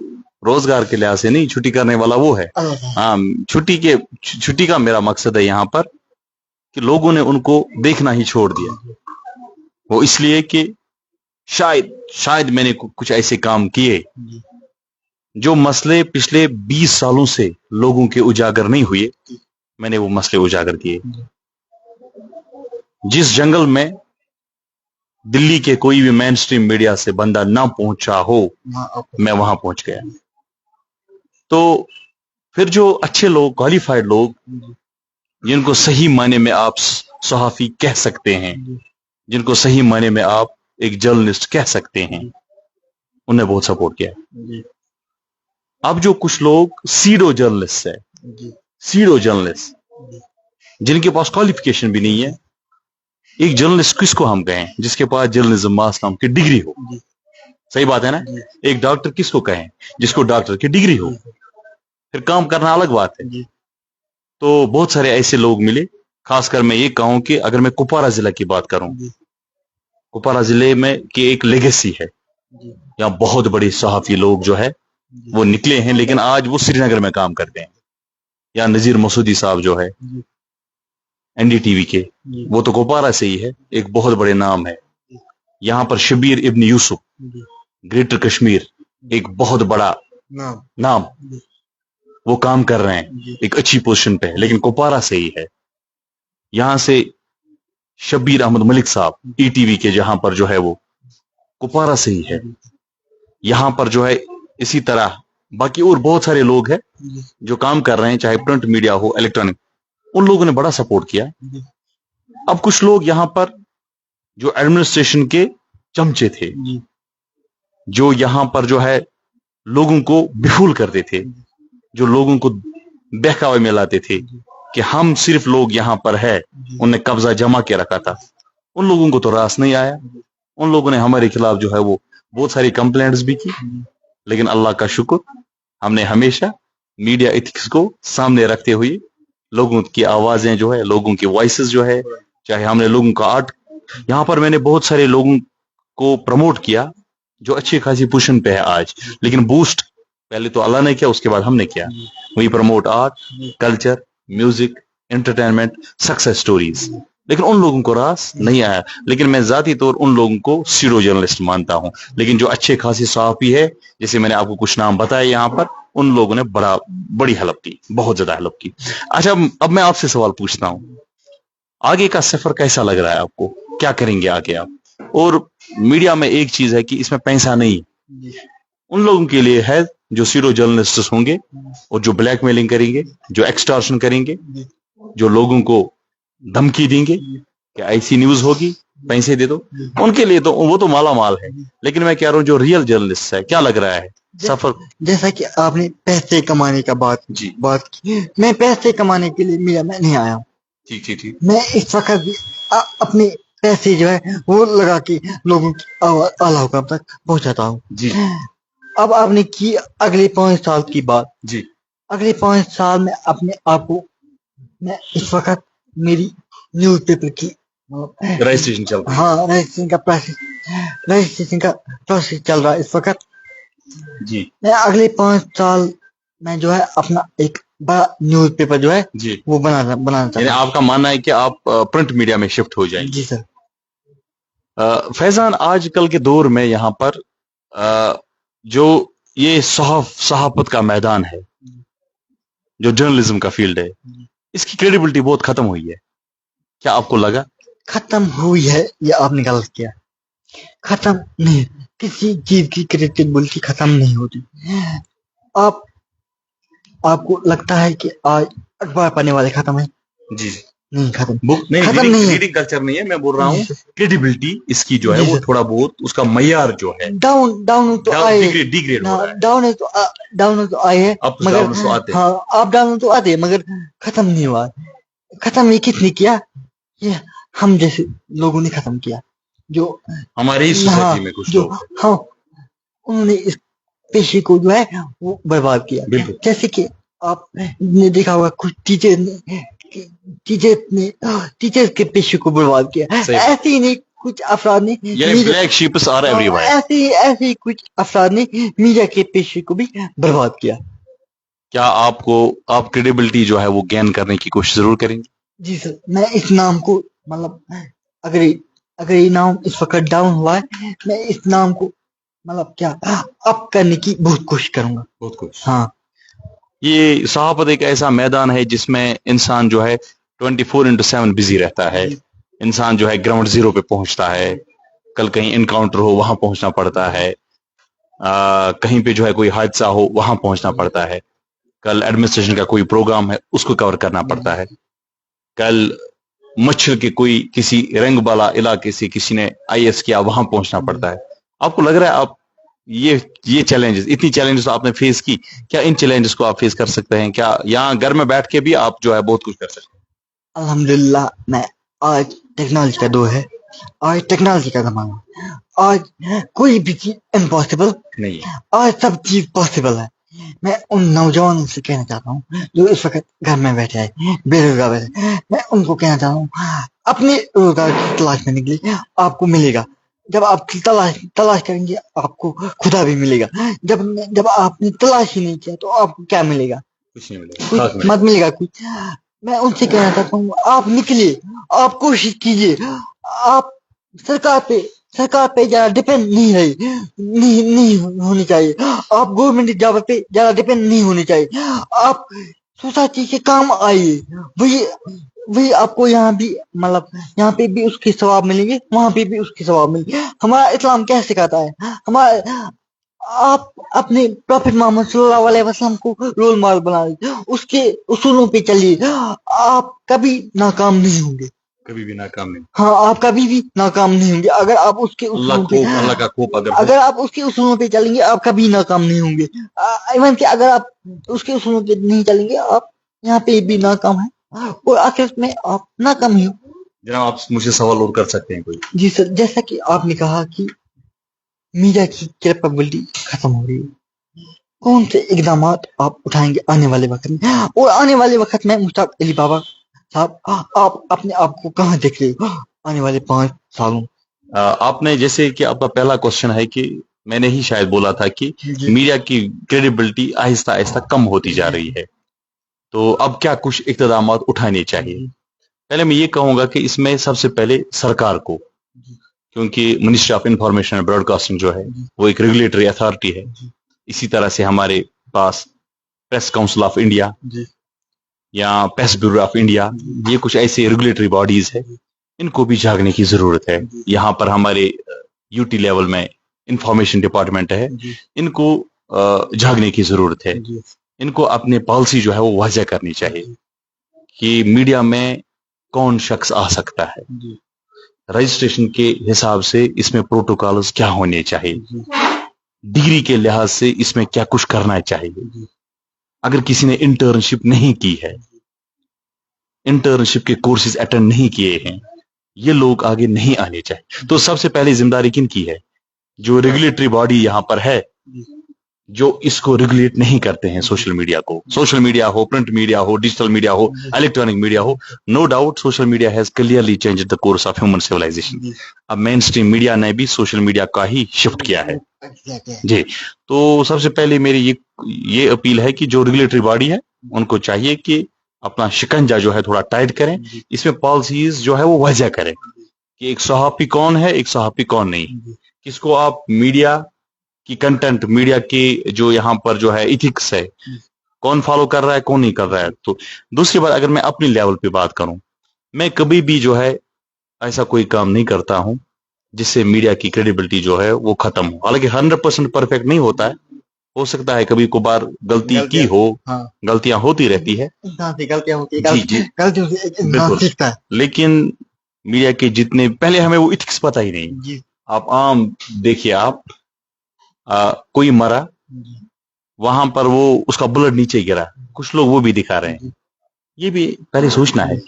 रोजगार के लिहाज से नहीं, छुट्टी करने वाला वो है। हाँ, छुट्टी का मेरा मकसद है यहाँ पर कि लोगों ने उनको देखना ही छोड़ दिया। वो इसलिए कि शायद मैंने कुछ ऐसे काम किए जो मसले पिछले 20 सालों से लोगों के उजागर नहीं हुए, मैंने वो मसले उजागर किए। जिस जंगल में दिल्ली के कोई भी मेन स्ट्रीम मीडिया से बंदा ना पहुंचा हो, मैं वहां पहुंच गया। तो फिर जो अच्छे लोग, क्वालिफाइड लोग, जिनको सही मायने में आप सहाफी कह सकते हैं, जिनको सही मायने में आप एक जर्नलिस्ट कह सकते हैं, उन्हें बहुत सपोर्ट किया। अब जो कुछ लोग सीडो जर्नलिस्ट है, सीडो जर्नलिस्ट, जिनके पास क्वालिफिकेशन भी नहीं है, एक जर्नलिस्ट किसको हम कहें जिसके पास जर्नलिज्म मास नाम की डिग्री हो? सही बात है ना? एक डॉक्टर किसको कहें जिसको डॉक्टर की डिग्री हो? फिर काम करना अलग बात है। तो बहुत सारे ऐसे लोग मिले। खासकर मैं ये कहूं कि अगर मैं कुपवारा जिला की बात करूं, कुपवारा जिले में की एक लेगेसी है, यहाँ बहुत बड़े सहाफी लोग जो है वो निकले हैं, लेकिन आज वो श्रीनगर में काम करते हैं। या नजीर मसूदी साहब जो है एनडीटीवी के, वो तो कुपवारा से ही है, एक बहुत बड़े नाम है। यहाँ पर शबीर इब्न यूसुफ, ग्रेटर कश्मीर, एक बहुत बड़ा नाम, वो काम कर रहे हैं एक अच्छी पोजीशन पे, लेकिन कुपवारा से ही है। यहाँ से शब्बीर अहमद मलिक साहब ईटीवी के, जहां पर जो है वो कुपवारा से ही है। यहाँ पर जो है इसी तरह बाकी और बहुत सारे लोग हैं जो काम कर रहे हैं, चाहे प्रिंट मीडिया हो, इलेक्ट्रॉनिक, उन लोगों ने बड़ा सपोर्ट किया। अब कुछ लोग यहाँ पर जो एडमिनिस्ट्रेशन के चमचे थे, जो यहाँ पर जो है लोगों को बेफूल करते थे, जो लोगों को बहकावे में लाते थे कि हम सिर्फ लोग यहाँ पर है, उनने कब्जा जमा के रखा था, उन लोगों को तो रास नहीं आया। उन लोगों ने हमारे खिलाफ जो है वो बहुत सारी कंप्लेंट्स भी की, लेकिन अल्लाह का शुक्र, हमने हमेशा मीडिया एथिक्स को सामने रखते हुए लोगों की आवाजें जो है, लोगों की वॉइसेस जो है, चाहे हमने लोगों का आर्ट, यहाँ पर मैंने बहुत सारे लोगों को प्रमोट किया जो अच्छी खासी पोजीशन पे है आज, लेकिन बूस्ट पहले तो अल्लाह ने किया, उसके बाद हमने किया। We promote art, culture, music, entertainment, success stories, लेकिन उन लोगों को रास नहीं आया। लेकिन मैं जाती तौर उन लोगों को सीरो जर्नलिस्ट मानता हूं, लेकिन जो अच्छे खासी सहाफी है, जैसे मैंने आपको कुछ नाम बताए यहाँ पर, उन लोगों ने बड़ी हेल्प की, बहुत ज्यादा हेल्प की। अच्छा, अब मैं आपसे सवाल पूछता हूं, आगे का सफर कैसा लग रहा है आपको? क्या करेंगे आगे आप? और मीडिया में एक चीज है कि इसमें पैसा नहीं, उन लोगों के लिए है जो सीरो जर्नलिस्ट होंगे और जो ब्लैकमेलिंग करेंगे, जो एक्सटॉर्शन करेंगे, जो लोगों को धमकी देंगे कि ऐसी न्यूज होगी, पैसे दे दो, उनके लिए तो वो तो माला माल है। लेकिन मैं कह रहा हूँ जो रियल जर्नलिस्ट है, क्या लग रहा है सफर? जैसा कि आपने पैसे कमाने का बात की, मैं पैसे कमाने के लिए मीडिया में नहीं आया हूँ। ठीक। मैं इस वक्त भी अपने पैसे जो है वो लगा के लोगों की आला हुकाम तक पहुंचाता हूँ जी। अब आपने की अगले 5 साल की बात जी। अगले 5 साल में अपने आप को, मैं इस वक्त मेरी न्यूज़पेपर की रजिस्ट्रेशन चल रहा है। हाँ, रजिस्ट्रेशन का प्रोसेस चल रहा है इस वक्त जी। मैं अगले 5 साल में जो है अपना एक बड़ा न्यूज़पेपर जो है जी वो बनाना चाहता हूँ। आपका मानना है कि आप प्रिंट मीडिया में शिफ्ट हो जाएंगे? जी सर। फैजान, आजकल के दौर में यहाँ पर जो ये सहाफत का मैदान है, जो जर्नलिज्म का फील्ड है, इसकी क्रेडिबिलिटी बहुत खत्म हुई है। क्या आपको लगा? खत्म हुई है, ये आपने गलत किया। खत्म नहीं, किसी चीज की क्रेडिबिलिटी खत्म नहीं होती। आपको लगता है कि आज अखबार पढ़ने वाले खत्म है? जी नहीं, खत्म बुक नहीं, खत्म नहीं है। रीडिंग कल्चर नहीं है, मैं बोल रहा हूँ क्रेडिबिलिटी इसकी जो है वो थोड़ा बहुत, उसका मयार जो है डाउन तो आए, डिग्रेड हो रहा है। डाउन तो आए है, मगर हाँ, आप डाउन तो आते हैं, मगर खत्म नहीं हुआ। खत्म ये किसने किया? ये हम जैसे लोगों ने खत्म किया, जो हमारे ही सोसाइटी में कुछ लोग, हाँ, उन्होंने इस पेशे को जो है वो बर्बाद किया। जैसे कि आपने देखा होगा कुछ टीचर्स के पेशे को बर्बाद किया। ऐसे ही नहीं, कुछ अफराद ने, ब्लैक शीप्स आर एवरीवेयर, ऐसे ही कुछ अफराद ने मीडिया के पेशे को भी बर्बाद किया। क्या आप क्रेडिबिलिटी जो है वो गेन करने की कोशिश जरूर करेंगे? जी सर, मैं इस नाम को, मतलब अगर ये नाम इस वक्त डाउन हुआ है, मैं इस नाम को मतलब क्या अप करने की बहुत कोशिश करूंगा। बहुत कुछ। हाँ, ये सहाफत एक ऐसा मैदान है जिसमें इंसान जो है 24/7 बिजी रहता है। इंसान जो है ग्राउंड जीरो पे पहुंचता है, कल कहीं इनकाउंटर हो वहां पहुंचना पड़ता है, कहीं पे जो है कोई हादसा हो वहां पहुंचना पड़ता है, कल एडमिनिस्ट्रेशन का कोई प्रोग्राम है उसको कवर करना पड़ता है, कल मच्छर के कोई किसी रंग वाला इलाके से किसी ने IAS किया वहां पहुंचना पड़ता है। आपको लग रहा है आप ये चैलेंजेस, इतनी चैलेंजेस आपने फेस की, क्या इन चैलेंजेस को आप फेस कर सकते हैं? क्या यहाँ घर में बैठ के भी आप जो है बहुत कुछ कर सकते हैं? अल्हम्दुलिल्लाह, मैं आज टेक्नोलॉजी का दौर है, आज टेक्नोलॉजी का जमाना है, आज कोई भी चीज इम्पॉसिबल नहीं है, आज सब चीज पॉसिबल है। मैं उन नौजवानों से कहना चाहता हूँ जो इस वक्त घर में बैठे हैं, बेरोजगार बैठे, मैं उनको कहना चाहता हूँ अपने रोजगार की तलाश में निकलिए, आपको मिलेगा। जब आप तलाश करेंगे आपको खुदा भी मिलेगा। जब आपने तलाश ही नहीं किया तो आपको क्या मिलेगा? कुछ नहीं मिलेगा, कुछ मत मिलेगा कुछ। मैं उनसे कहना चाहता हूँ आप निकलिए, आप कोशिश कीजिए, आप सरकार पे ज्यादा डिपेंड नहीं होनी चाहिए, आप गवर्नमेंट जॉब पे ज्यादा डिपेंड नहीं होनी चाहिए, आप सोसाइटी के काम आइए, वही आपको यहाँ भी मतलब यहाँ पे भी उसके सवाब मिलेंगे, वहां पे भी उसके सवाब मिलेंगे। हमारा इस्लाम क्या सिखाता है? हमारा आप अपने प्रॉफिट मोहम्मद सल्लल्लाहु अलैहि वसल्लम को रोल मॉडल बना लीजिए, उसके उसूलों पे चलिए, आप कभी नाकाम नहीं होंगे। कभी भी नाकाम नहीं। हाँ, आप कभी भी नाकाम नहीं होंगे अगर आप उसके उसूलों पे अल्लाह का खौफ अगर आप उसके उसूलों पे चलेंगे, आप कभी नाकाम नहीं होंगे। इवन कि अगर आप उसके उसूलों पे नहीं चलेंगे, आप यहाँ पे भी नाकाम है और आखिर में आप नाकाम ही हो। जनाब आप मुझे सवाल और कर सकते हैं कोई? जी सर, जैसा कि आपने कहा कि मीडिया की कैपेबिलिटी खत्म हो रही है, कौन से इकदाम आप उठाएंगे आने वाले वक्त में? और आने वाले वक्त में मुश्ताक अली बाबा साहब, आप अपने आप को कहाँ देख रहे हो आने वाले 5 सालों? आपने जैसे कि आपका पहला क्वेश्चन है कि मैंने ही शायद बोला था कि जी मीडिया की क्रेडिबिलिटी आहिस्ता आहिस्ता कम होती जा रही है, तो अब क्या कुछ इक़्तिदाम उठाने चाहिए। पहले मैं ये कहूंगा कि इसमें सबसे पहले सरकार को, क्योंकि ministry of information and broadcasting जो है वो एक रेगुलेटरी अथॉरिटी है। इसी तरह से हमारे पास प्रेस काउंसिल ऑफ इंडिया या प्रेस ब्यूरो ऑफ इंडिया, ये कुछ ऐसे रेगुलेटरी बॉडीज है, इनको भी जागने की जरूरत है। यहाँ पर हमारे यूटी लेवल में इंफॉर्मेशन डिपार्टमेंट है, इनको जागने की जरूरत है। इनको अपने पॉलिसी जो है वो वाज़ह करनी चाहिए कि मीडिया में कौन शख्स आ सकता है, रजिस्ट्रेशन के हिसाब से इसमें प्रोटोकॉल्स क्या होने चाहिए, डिग्री के लिहाज से इसमें क्या कुछ करना चाहिए। अगर किसी ने इंटर्नशिप नहीं की है, इंटर्नशिप के कोर्सेज अटेंड नहीं किए हैं, ये लोग आगे नहीं आने चाहिए। तो सबसे पहले जिम्मेदारी किन की है? जो रेगुलेटरी बॉडी यहाँ पर है, जो इसको रेगुलेट नहीं करते हैं सोशल मीडिया को। सोशल मीडिया हो, प्रिंट मीडिया हो, डिजिटल मीडिया हो, इलेक्ट्रॉनिक मीडिया हो, no doubt social media has clearly changed the course of human civilisation. अब मेन स्ट्रीम मीडिया ने भी सोशल मीडिया का ही शिफ्ट किया है जी। तो सबसे पहले मेरी ये अपील है कि जो रेगुलेटरी बॉडी है उनको चाहिए कि अपना शिकंजा जो है थोड़ा टाइट करें, इसमें पॉलिसीज जो है वो वाज़ह करें कि एक सहाफ़ी कौन है, एक सहाफ़ी कौन नहीं, किसको आप मीडिया की कंटेंट, मीडिया की जो यहाँ पर जो है इथिक्स है, कौन फॉलो कर रहा है, कौन नहीं कर रहा है। तो दूसरी बात, अगर मैं अपनी लेवल पे बात करूं, मैं कभी भी जो है ऐसा कोई काम नहीं करता हूं जिससे मीडिया की क्रेडिबिलिटी जो है वो खत्म हो। हालांकि 100% परफेक्ट नहीं होता है, हो सकता है कभी कभार गलती की हो, गलतियां होती रहती है, गलतियां होती जी जी गलतियों से एक इंसान सीखता है। लेकिन मीडिया के जितने, पहले हमें वो इथिक्स पता ही नहीं। आप आम देखिए, आप कोई मरा, वहां पर वो उसका ब्लड नीचे गिरा, कुछ लोग वो भी दिखा रहे हैं, ये भी पहले सोचना है।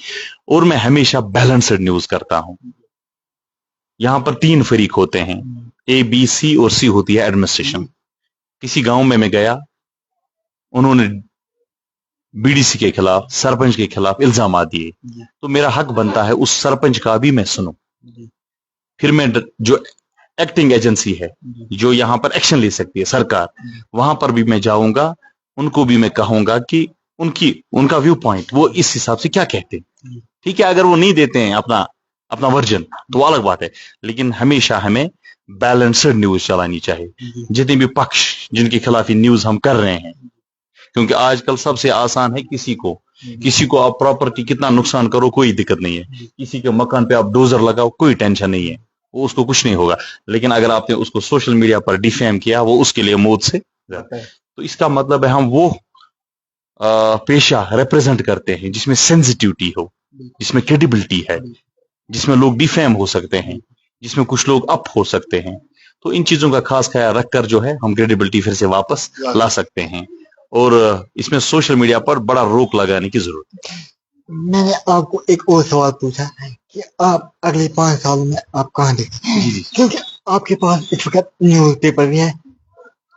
और मैं हमेशा बैलेंस्ड न्यूज करता हूं। यहाँ पर 3 फरीक होते हैं, ए बी सी और सी होती है एडमिनिस्ट्रेशन। किसी गांव में मैं गया, उन्होंने बीडीसी के खिलाफ, सरपंच के खिलाफ इल्जाम दिए, तो मेरा हक बनता है उस सरपंच का भी मैं सुनूं। फिर मैं जो एक्टिंग एजेंसी है जो यहाँ पर एक्शन ले सकती है, सरकार, वहां पर भी मैं जाऊंगा, उनको भी मैं कहूंगा कि उनका व्यू पॉइंट वो इस हिसाब से क्या कहते हैं। ठीक है, अगर वो नहीं देते हैं अपना वर्जन तो अलग बात है, लेकिन हमेशा हमें बैलेंस्ड न्यूज चलानी चाहिए। जितने भी पक्ष जिनके खिलाफ न्यूज हम कर रहे हैं, क्योंकि आजकल सबसे आसान है किसी को आप प्रॉपर्टी कितना नुकसान करो कोई दिक्कत नहीं है, किसी के मकान पे आप डोजर लगाओ कोई टेंशन नहीं है, वो उसको कुछ नहीं होगा। लेकिन अगर आपने उसको सोशल मीडिया पर डिफेम किया, वो उसके लिए मौत से। तो इसका मतलब है हम वो पेशा रिप्रेजेंट करते हैं जिसमें सेंसिटिविटी हो, जिसमें क्रेडिबिलिटी है, जिसमें लोग डिफेम हो सकते हैं, जिसमें कुछ लोग अप हो सकते हैं। तो इन चीजों का खास ख्याल रखकर जो है हम क्रेडिबिलिटी फिर से वापस ला सकते हैं, और इसमें सोशल मीडिया पर बड़ा रोक लगाने की जरूरत है। मैंने आपको एक और सवाल पूछा कि आप अगले 5 सालों में आप कहाँ देखते हैं, क्योंकि आपके पास इस वक्त न्यूज पेपर भी है,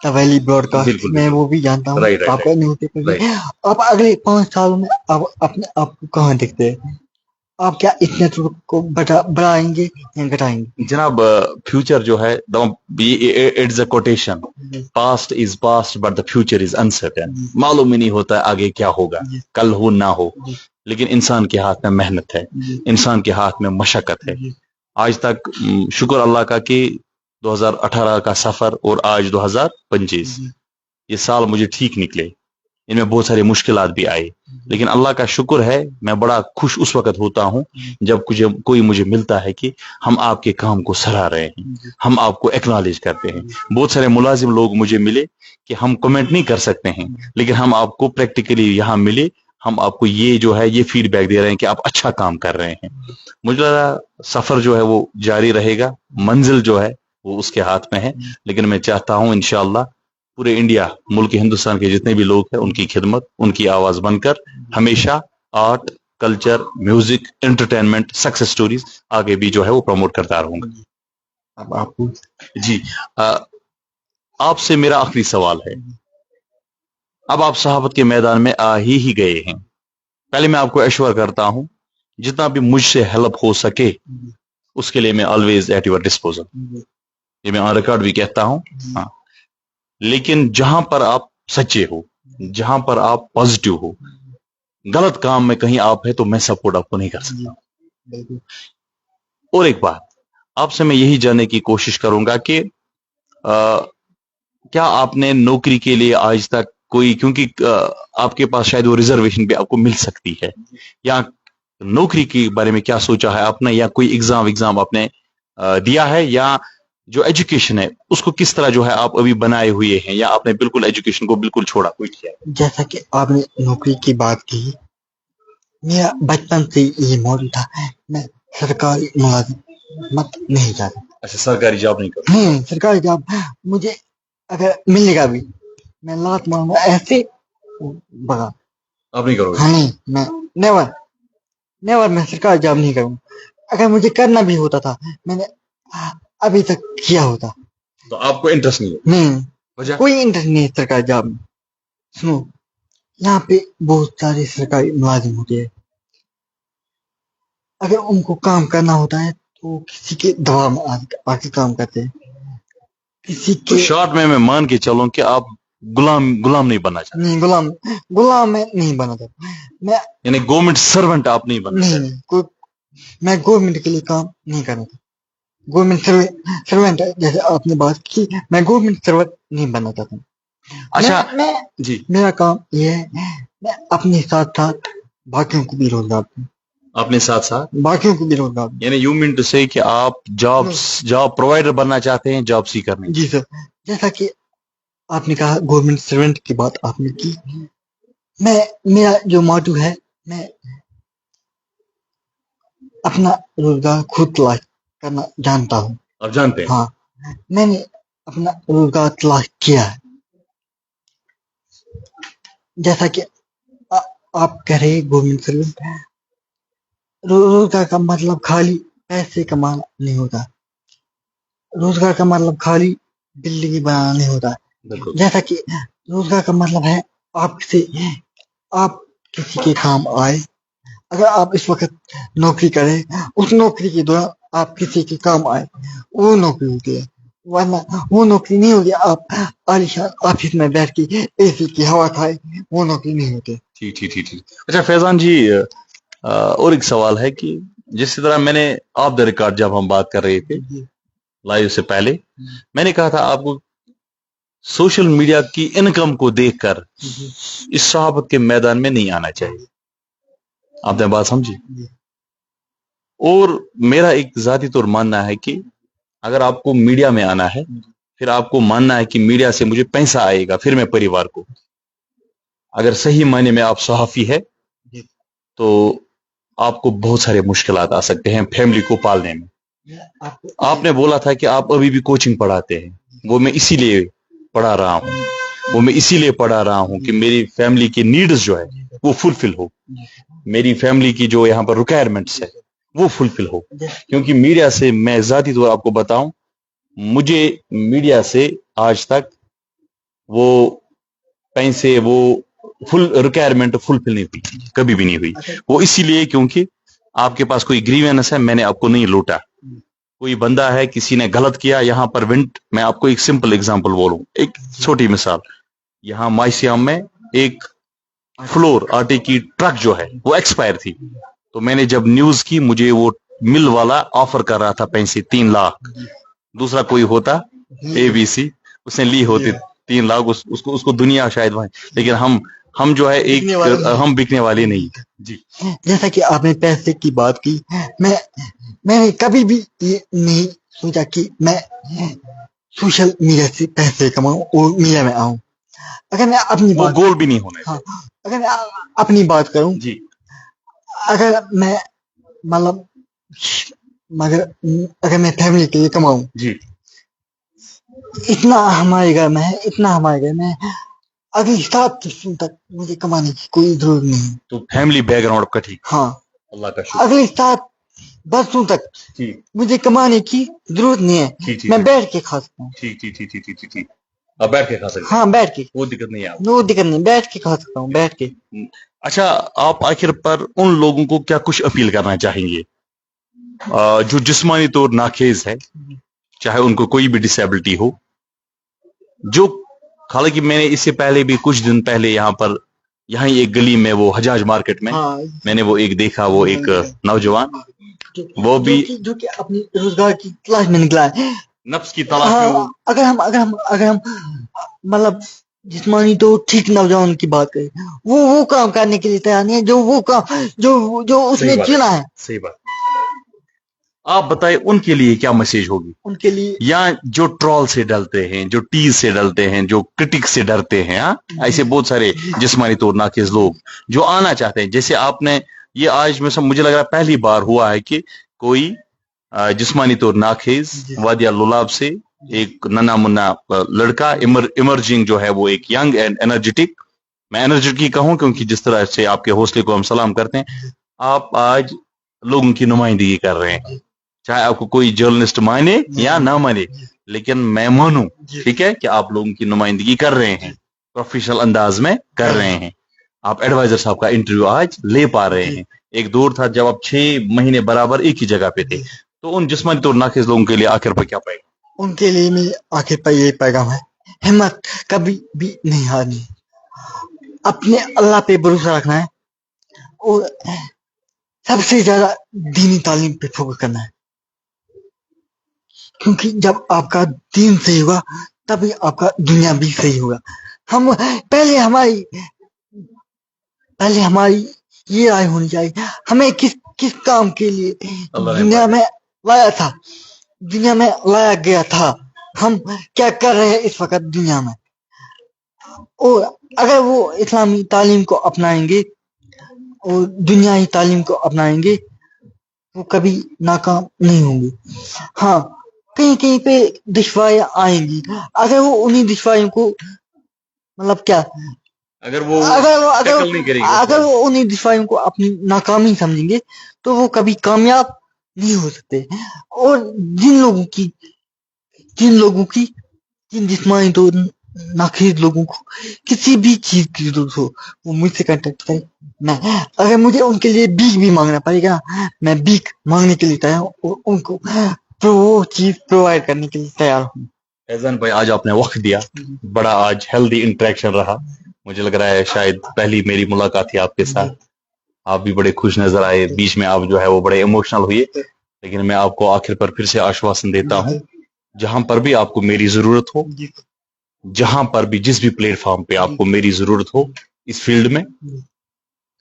तवेली ब्रॉडकास्ट, मैं वो भी जानता हूँ, आपका न्यूज पेपर भी है। आप अगले 5 सालों में आप अपने आप को कहाँ देखते हैं? आप क्या इस नेटवर्क को बढ़ाएंगे या घटाएंगे? जनाब, फ्यूचर जो है, it's a quotation, past is past but the future is uncertain. मालूम ही नहीं होता है आगे क्या होगा, कल हो ना हो, लेकिन इंसान के हाथ में मेहनत है, इंसान के हाथ में मशक्कत है। आज तक शुक्र अल्लाह का कि 2018 का सफर और आज 2025, ये साल मुझे ठीक निकले। इनमें बहुत सारी मुश्किलात भी आई, लेकिन अल्लाह का शुक्र है, मैं बड़ा खुश उस वक्त होता हूँ जब कोई मुझे मिलता है कि हम आपके काम को सराह रहे हैं, हम आपको एक्नॉलेज करते हैं। बहुत सारे मुलाजिम लोग मुझे मिले कि हम कमेंट नहीं कर सकते हैं, लेकिन हम आपको प्रैक्टिकली यहाँ मिले, हम आपको ये जो है ये फीडबैक दे रहे हैं कि आप अच्छा काम कर रहे हैं। मुझे लगा सफर जो है वो जारी रहेगा, मंजिल जो है वो उसके हाथ में है, लेकिन मैं चाहता हूं इंशाअल्लाह पूरे इंडिया, मुल्क हिंदुस्तान के जितने भी लोग हैं, उनकी खिदमत, उनकी आवाज बनकर हमेशा art, culture, music, entertainment, success stories आगे भी जो है वो प्रमोट करता रहूंगा। अब आपको जी, आपसे मेरा आखिरी सवाल है, अब आप सहाबत के मैदान में आ ही गए हैं, पहले मैं आपको एश्योर करता हूं जितना भी मुझसे हेल्प हो सके उसके लिए मैं ऑलवेज एट योर डिस्पोजल, ये मैं ऑन रिकॉर्ड भी कहता हूं। हाँ, लेकिन जहां पर आप सच्चे हो, जहां पर आप पॉजिटिव हो, गलत काम में कहीं आप है तो मैं सपोर्ट आपको नहीं कर सकता। और एक बात आपसे मैं यही जानने की कोशिश करूंगा कि क्या आपने नौकरी के लिए आज तक कोई, क्योंकि आपके पास शायद वो रिजर्वेशन भी आपको मिल सकती है, या नौकरी के बारे में क्या सोचा है आपने, या कोई एग्जाम आपने दिया है, या जो एजुकेशन है उसको किस तरह जो है आप अभी बनाए हुए हैं, या आपने बिल्कुल एजुकेशन को बिल्कुल छोड़ा कोई किया? जैसा कि आपने नौकरी की बात की, मेरा बचपन से ये मॉडल था, मैं सरकारी मुलाजिम मत नहीं चाहता। अच्छा, सरकारी जॉब नहीं करता? नहीं, सरकारी जॉब मुझे अगर मिलेगा भी मैं लात मारूंगा ऐसे बगा। आप नहीं करोगे? हाँ नहीं, मैं नेवर मैं सरकारी जॉब नहीं करूंगा। अगर मुझे करना भी होता था मैंने अभी तक किया होता। तो आपको इंटरेस्ट नहीं है? नहीं, वजह? कोई इंटरेस्ट नहीं है सरकारी जॉब में। सुनो, यहाँ पे बहुत सारे सरकारी मुलाजिम होते हैं, अगर उनको काम करना होता है तो किसी के दबाव में आके काम करते हैं, किसी तो के। शॉर्ट में मैं मान के चलूं कि आप गुलाम नहीं बनना चाहते? नहीं, गुलाम मैं नहीं बना था। मैं यानी गवर्नमेंट सर्वेंट आप नहीं बनना चाहते? नहीं, मैं गवर्नमेंट के लिए काम नहीं करना था। गवर्नमेंट सर्वेंट जैसे आपने बात की, मैं गवर्नमेंट सर्वेंट नहीं बनना चाहता। अच्छा मैं जी, मेरा काम ये है, मैं अपने साथ साथ बाकियों को भी रोजगार दूं, अपने साथ साथ बाकियों को भी रोजगार दूं। यानी यू मीन टू से कि आप जॉब प्रोवाइडर बनना चाहते हैं, जॉब सीकर नहीं? जी सर, जैसा कि आपने कहा गवर्नमेंट सर्वेंट की बात आपने की, मेरा जो मोटिव है, मैं अपना रोजगार खुद तलाश करना जानता हूँ। आप जानते हैं? हाँ, मैंने अपना रोजगार तलाश किया है। जैसा कि आप कह रहे हैं गवर्नमेंट सर्वेंट, रोजगार का मतलब खाली पैसे कमाना नहीं होता, रोजगार का मतलब खाली बिल्डिंग बनाना नहीं होता। जैसा कि रोजगार का मतलब है आप किसी के काम आए। अगर आप इस वक्त नौकरी करें, उस नौकरी के दौरान आप किसी के काम आए, वो नौकरी होती है, वरना वो नौकरी नहीं होती। आप आलीशान ऑफिस में बैठ के एसी की हवा खाए, वो नौकरी नहीं होती। ठीक। अच्छा फैजान जी, और एक सवाल है कि जिस तरह मैंने ऑफ द रिकॉर्ड जब हम बात कर रहे थे लाइव से पहले, मैंने कहा था आपको सोशल मीडिया की इनकम को देखकर इस सहाबत के मैदान में नहीं आना चाहिए। आपने बात समझी? और मेरा एक जाती तौर मानना है कि अगर आपको मीडिया में आना है, फिर आपको मानना है कि मीडिया से मुझे पैसा आएगा, फिर मैं परिवार को, अगर सही मायने में आप सहाफी है तो आपको बहुत सारे मुश्किलात आ सकते हैं फैमिली को पालने में। आपने बोला था कि आप अभी भी कोचिंग पढ़ाते हैं, वो मैं इसीलिए पढ़ा रहा हूं कि मेरी फैमिली की नीड्स जो है वो फुलफिल हो, मेरी फैमिली की जो यहाँ पर रिक्वायरमेंट्स है वो फुलफिल हो। क्योंकि मीडिया से मैं जाती तौर आपको बताऊं, मुझे मीडिया से आज तक वो पैसे, वो फुल रिक्वायरमेंट फुलफिल नहीं हुई, कभी भी नहीं हुई। वो इसीलिए क्योंकि आपके पास कोई ग्रीवेंस है, मैंने आपको नहीं लूटा। कोई बंदा है, किसी ने गलत किया, यहाँ पर मैं आपको एक सिंपल एग्जांपल बोलूं, एक छोटी मिसाल। यहाँ माइसियम में एक फ्लोर आटे की ट्रक जो है वो एक्सपायर थी, तो मैंने जब न्यूज की, मुझे वो मिल वाला ऑफर कर रहा था पैसे 3 लाख। दूसरा कोई होता ABC, उसने ली होती 3 लाख, उसको दुनिया शायद वहां, लेकिन हम ہم جو ہے ایک بکنے والے نہیں۔ ہم بکنے والے نہیں جی جیسا کہ آپ نے پیسے کی بات کی، میں نے کبھی بھی یہ نہیں سوچا کہ میں سوشل میڈیا سے پیسے کماؤں اور میڈیا میں آؤں۔ اگر میں اپنی وہ بات گول بھی نہیں ہونا ہاں اگر میں اپنی بات کروں، جی اگر میں مطلب اگر میں فیملی کے لیے کماؤں، جی اتنا ہمارے گھر میں ہے، اتنا ہمارے گھر میں ہے، اگلی 7 قسم تک مجھے کمانے کی کوئی ضرورت نہیں ہے۔ تو فیملی بیک گراؤنڈ کا ٹھیک ہاں، اللہ کا شکر اگلی 7 برسوں تک جی مجھے کمانے کی ضرورت نہیں ہے، جی جی میں بیٹھ کے کھا سکتا ہوں۔ ٹھیک ٹھیک ٹھیک ٹھیک ٹھیک ٹھیک اب بیٹھ کے کھا سکتے ہیں ہاں بیٹھ کے، وہ دقت نہیں ہے آپ وہ دقت نہیں، بیٹھ کے کھا سکتا ہوں، بیٹھ کے۔ اچھا آپ آخر پر ان لوگوں کو کیا کچھ اپیل کرنا چاہیں گے جو جسمانی طور ناخیز ہے، چاہے ان کو کوئی بھی ڈسیبلٹی ہو، جو حالانکہ میں نے اس سے پہلے بھی کچھ دن پہلے یہاں ہی ایک گلی میں وہ حجاج مارکیٹ میں ہاں میں نے وہ ایک دیکھا، وہ ایک نوجوان وہ بھی جو کہ اپنی روزگار کی تلاش میں نکلا ہے۔ نفس کی تلاش میں ہاں، وہ اگر ہم مطلب جسمانی تو ٹھیک نوجوان کی بات کریں، وہ کام کرنے کے لیے تیار نہیں ہے جو وہ کام جو اس صحیح نے بات چنا ہے۔ صحیح بات آپ بتائیں ان کے لیے کیا میسج ہوگی، ان کے لیے یا جو ٹرول سے ڈلتے ہیں، جو ٹیز سے ڈلتے ہیں، جو کرٹک سے ڈرتے ہیں، ایسے بہت سارے جسمانی طور ناقص لوگ جو آنا چاہتے ہیں، جیسے آپ نے یہ آج میں سب مجھے لگ رہا ہے پہلی بار ہوا ہے کہ کوئی جسمانی طور ناخیز وادی لولاب سے ایک ننا منا لڑکا ایمرجنگ جو ہے وہ ایک ینگ اینڈ انرجیٹک، میں انرجیٹک کہوں کیونکہ جس طرح سے آپ کے حوصلے کو ہم سلام کرتے ہیں، آپ آج لوگوں کی نمائندگی کر رہے ہیں، چاہے آپ کو کوئی جرنلسٹ مانے یا نہ مانے، لیکن میں مانوں ٹھیک ہے کہ آپ لوگوں کی نمائندگی کر رہے ہیں، پروفیشنل انداز میں کر رہے ہیں، آپ ایڈوائزر صاحب کا انٹرویو آج لے پا رہے ہیں۔ ایک دور تھا جب آپ 6 مہینے برابر ایک ہی جگہ پہ تھے، تو ان جسمانی طور ناخیز لوگوں کے لیے آخر پر کیا پائے گا؟ ان کے لیے میرے آخر پر یہ پیغام ہے، ہمت کبھی بھی نہیں ہارنی، اپنے اللہ پہ بھروسہ رکھنا ہے اور سب سے زیادہ دینی تعلیم پہ فوکس کرنا ہے، کیونکہ جب آپ کا دین صحیح ہوگا تبھی آپ کا دنیا بھی صحیح ہوگا۔ ہم پہلے ہماری یہ رائے ہونی چاہیے ہمیں کس کام کے لیے دنیا میں لایا گیا تھا، ہم کیا کر رہے ہیں اس وقت دنیا میں، اور اگر وہ اسلامی تعلیم کو اپنائیں گے اور دنیائی تعلیم کو اپنائیں گے وہ کبھی ناکام نہیں ہوں گے۔ ہاں کہیں پہ دشواریاں آئیں گی، اگر وہ انہیں دشواریوں کو مطلب کیا اگر وہ ٹیکل نہیں کرے گی اگر وہ انہیں دشواریوں کو اپنی ناکامی سمجھیں گے تو وہ کبھی کامیاب نہیں ہو سکتے۔ اور جن جسمانی طور ناخیز لوگوں کو کسی بھی چیز کی ضرورت ہو وہ مجھ سے کانٹیکٹ کرے، اگر مجھے ان کے لیے بھیک بھی مانگنا پڑے گا میں بھیک مانگنے کے لیے تیار ہوں اور ان کو وہ چیز پرووائڈ کرنے کے لیے تیار ہوں۔ فیضان بھائی آج آپ نے وقت دیا، بڑا آج ہیلدی انٹریکشن رہا، مجھے لگ رہا ہے شاید پہلی میری ملاقات تھی آپ کے ساتھ، آپ بھی بڑے خوش نظر آئے، بیچ میں آپ جو ہے وہ بڑے ایموشنل ہوئے، لیکن میں آپ کو آخر پر پھر سے آشواسن دیتا ہوں جہاں پر بھی آپ کو میری ضرورت ہو، جہاں پر بھی جس بھی پلیٹ فارم پہ آپ کو میری ضرورت ہو اس فیلڈ میں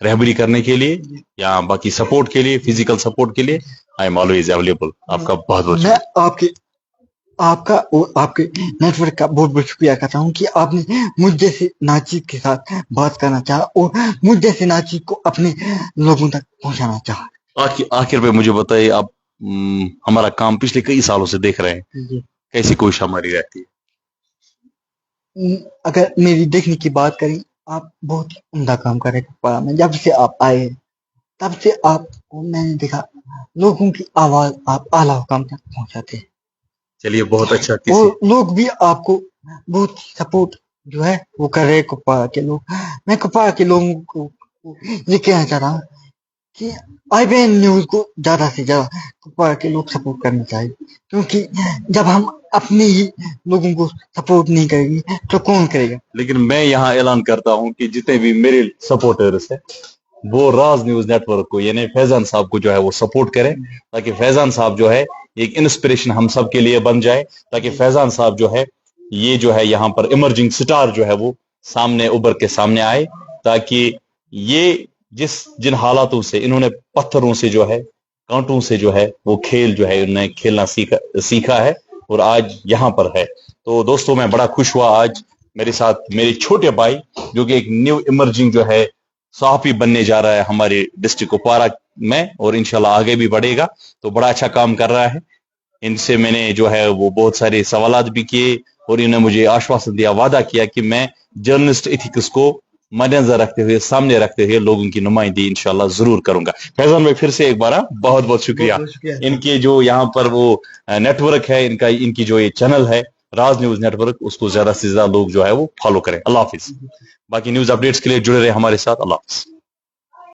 رہبری کرنے کے لیے یا باقی سپورٹ کے لیے، فزیکل سپورٹ کے لیے، آئی ایم آلویز اویلیبل۔ آپ کا بہت بہت میں آپ کا اور آپ کے نیٹ ورک کا بہت بہت شکریہ کرتا ہوں کہ آپ نے مجھ جیسے ناچیز کے ساتھ بات کرنا چاہا اور مجھ جیسے ناچیز کو اپنے لوگوں تک پہنچانا چاہا۔ آخر پہ مجھے بتائیے، آپ ہمارا کام پچھلے کئی سالوں سے دیکھ رہے ہیں، کیسی کوشش ہماری رہتی ہے؟ اگر میری دیکھنے کی بات کریں، آپ بہت ہی عمدہ کام کر رہے ہیں میں جب سے آپ آئے ہیں تب سے آپ کو میں نے دیکھا لوگوں کی آواز آپ اعلیٰ حکام تک پہنچاتے ہیں، چلیے بہت اچھا، اور لوگ بھی آپ کو بہت سپورٹ جو ہے وہ کر رہے کپواڑہ کے لوگ۔ میں کپواڑہ کے لوگوں کو یہ کہنا چاہ رہا ہوں کہ آئی بی این نیوز کو زیادہ سے زیادہ کپواڑہ کے لوگ سپورٹ کرنا چاہیے، کیونکہ جب ہم اپنے ہی لوگوں کو سپورٹ نہیں کریں گے تو کون کرے گا؟ لیکن میں یہاں اعلان کرتا ہوں کہ جتنے بھی میرے سپورٹرز ہیں وہ راز نیوز نیٹ ورک کو یعنی فیضان صاحب کو جو ہے وہ سپورٹ کریں، تاکہ فیضان صاحب جو ہے ایک انسپریشن ہم سب کے لیے بن جائے، تاکہ فیضان صاحب جو ہے یہ جو ہے یہاں پر ایمرجنگ سٹار جو ہے وہ سامنے ابھر کے سامنے آئے، تاکہ یہ جن حالاتوں سے انہوں نے پتھروں سے جو ہے کانٹوں سے جو ہے وہ کھیل جو ہے انہوں نے کھیلنا سیکھا ہے اور آج یہاں پر ہے. تو دوستوں میں بڑا خوش ہوا آج میرے ساتھ میرے چھوٹے بھائی جو کہ ایک نیو ایمرجنگ جو ہے صحافی بننے جا رہا ہے ہمارے ڈسٹرکٹ کپوارہ میں اور انشاءاللہ آگے بھی بڑھے گا. تو بڑا اچھا کام کر رہا ہے. ان سے میں نے جو ہے وہ بہت سارے سوالات بھی کیے اور انہوں نے مجھے آشواسن دیا, وعدہ کیا کہ میں جرنلسٹ ایتھکس کو مد نظر رکھتے ہوئے سامنے رکھتے ہوئے لوگوں کی نمائندگی انشاءاللہ ضرور کروں گا. فیضان بھائی پھر سے ایک بار بہت بہت شکریہ. ان کے جو یہاں پر وہ نیٹ ورک ہے ان کی جو یہ چینل ہے راز نیوز نیٹ ورک, اس کو زیادہ سے زیادہ لوگ جو ہے وہ فالو کریں. اللہ حافظ. باقی نیوز اپڈیٹس کے لیے جڑے رہے ہمارے ساتھ. اللہ حافظ.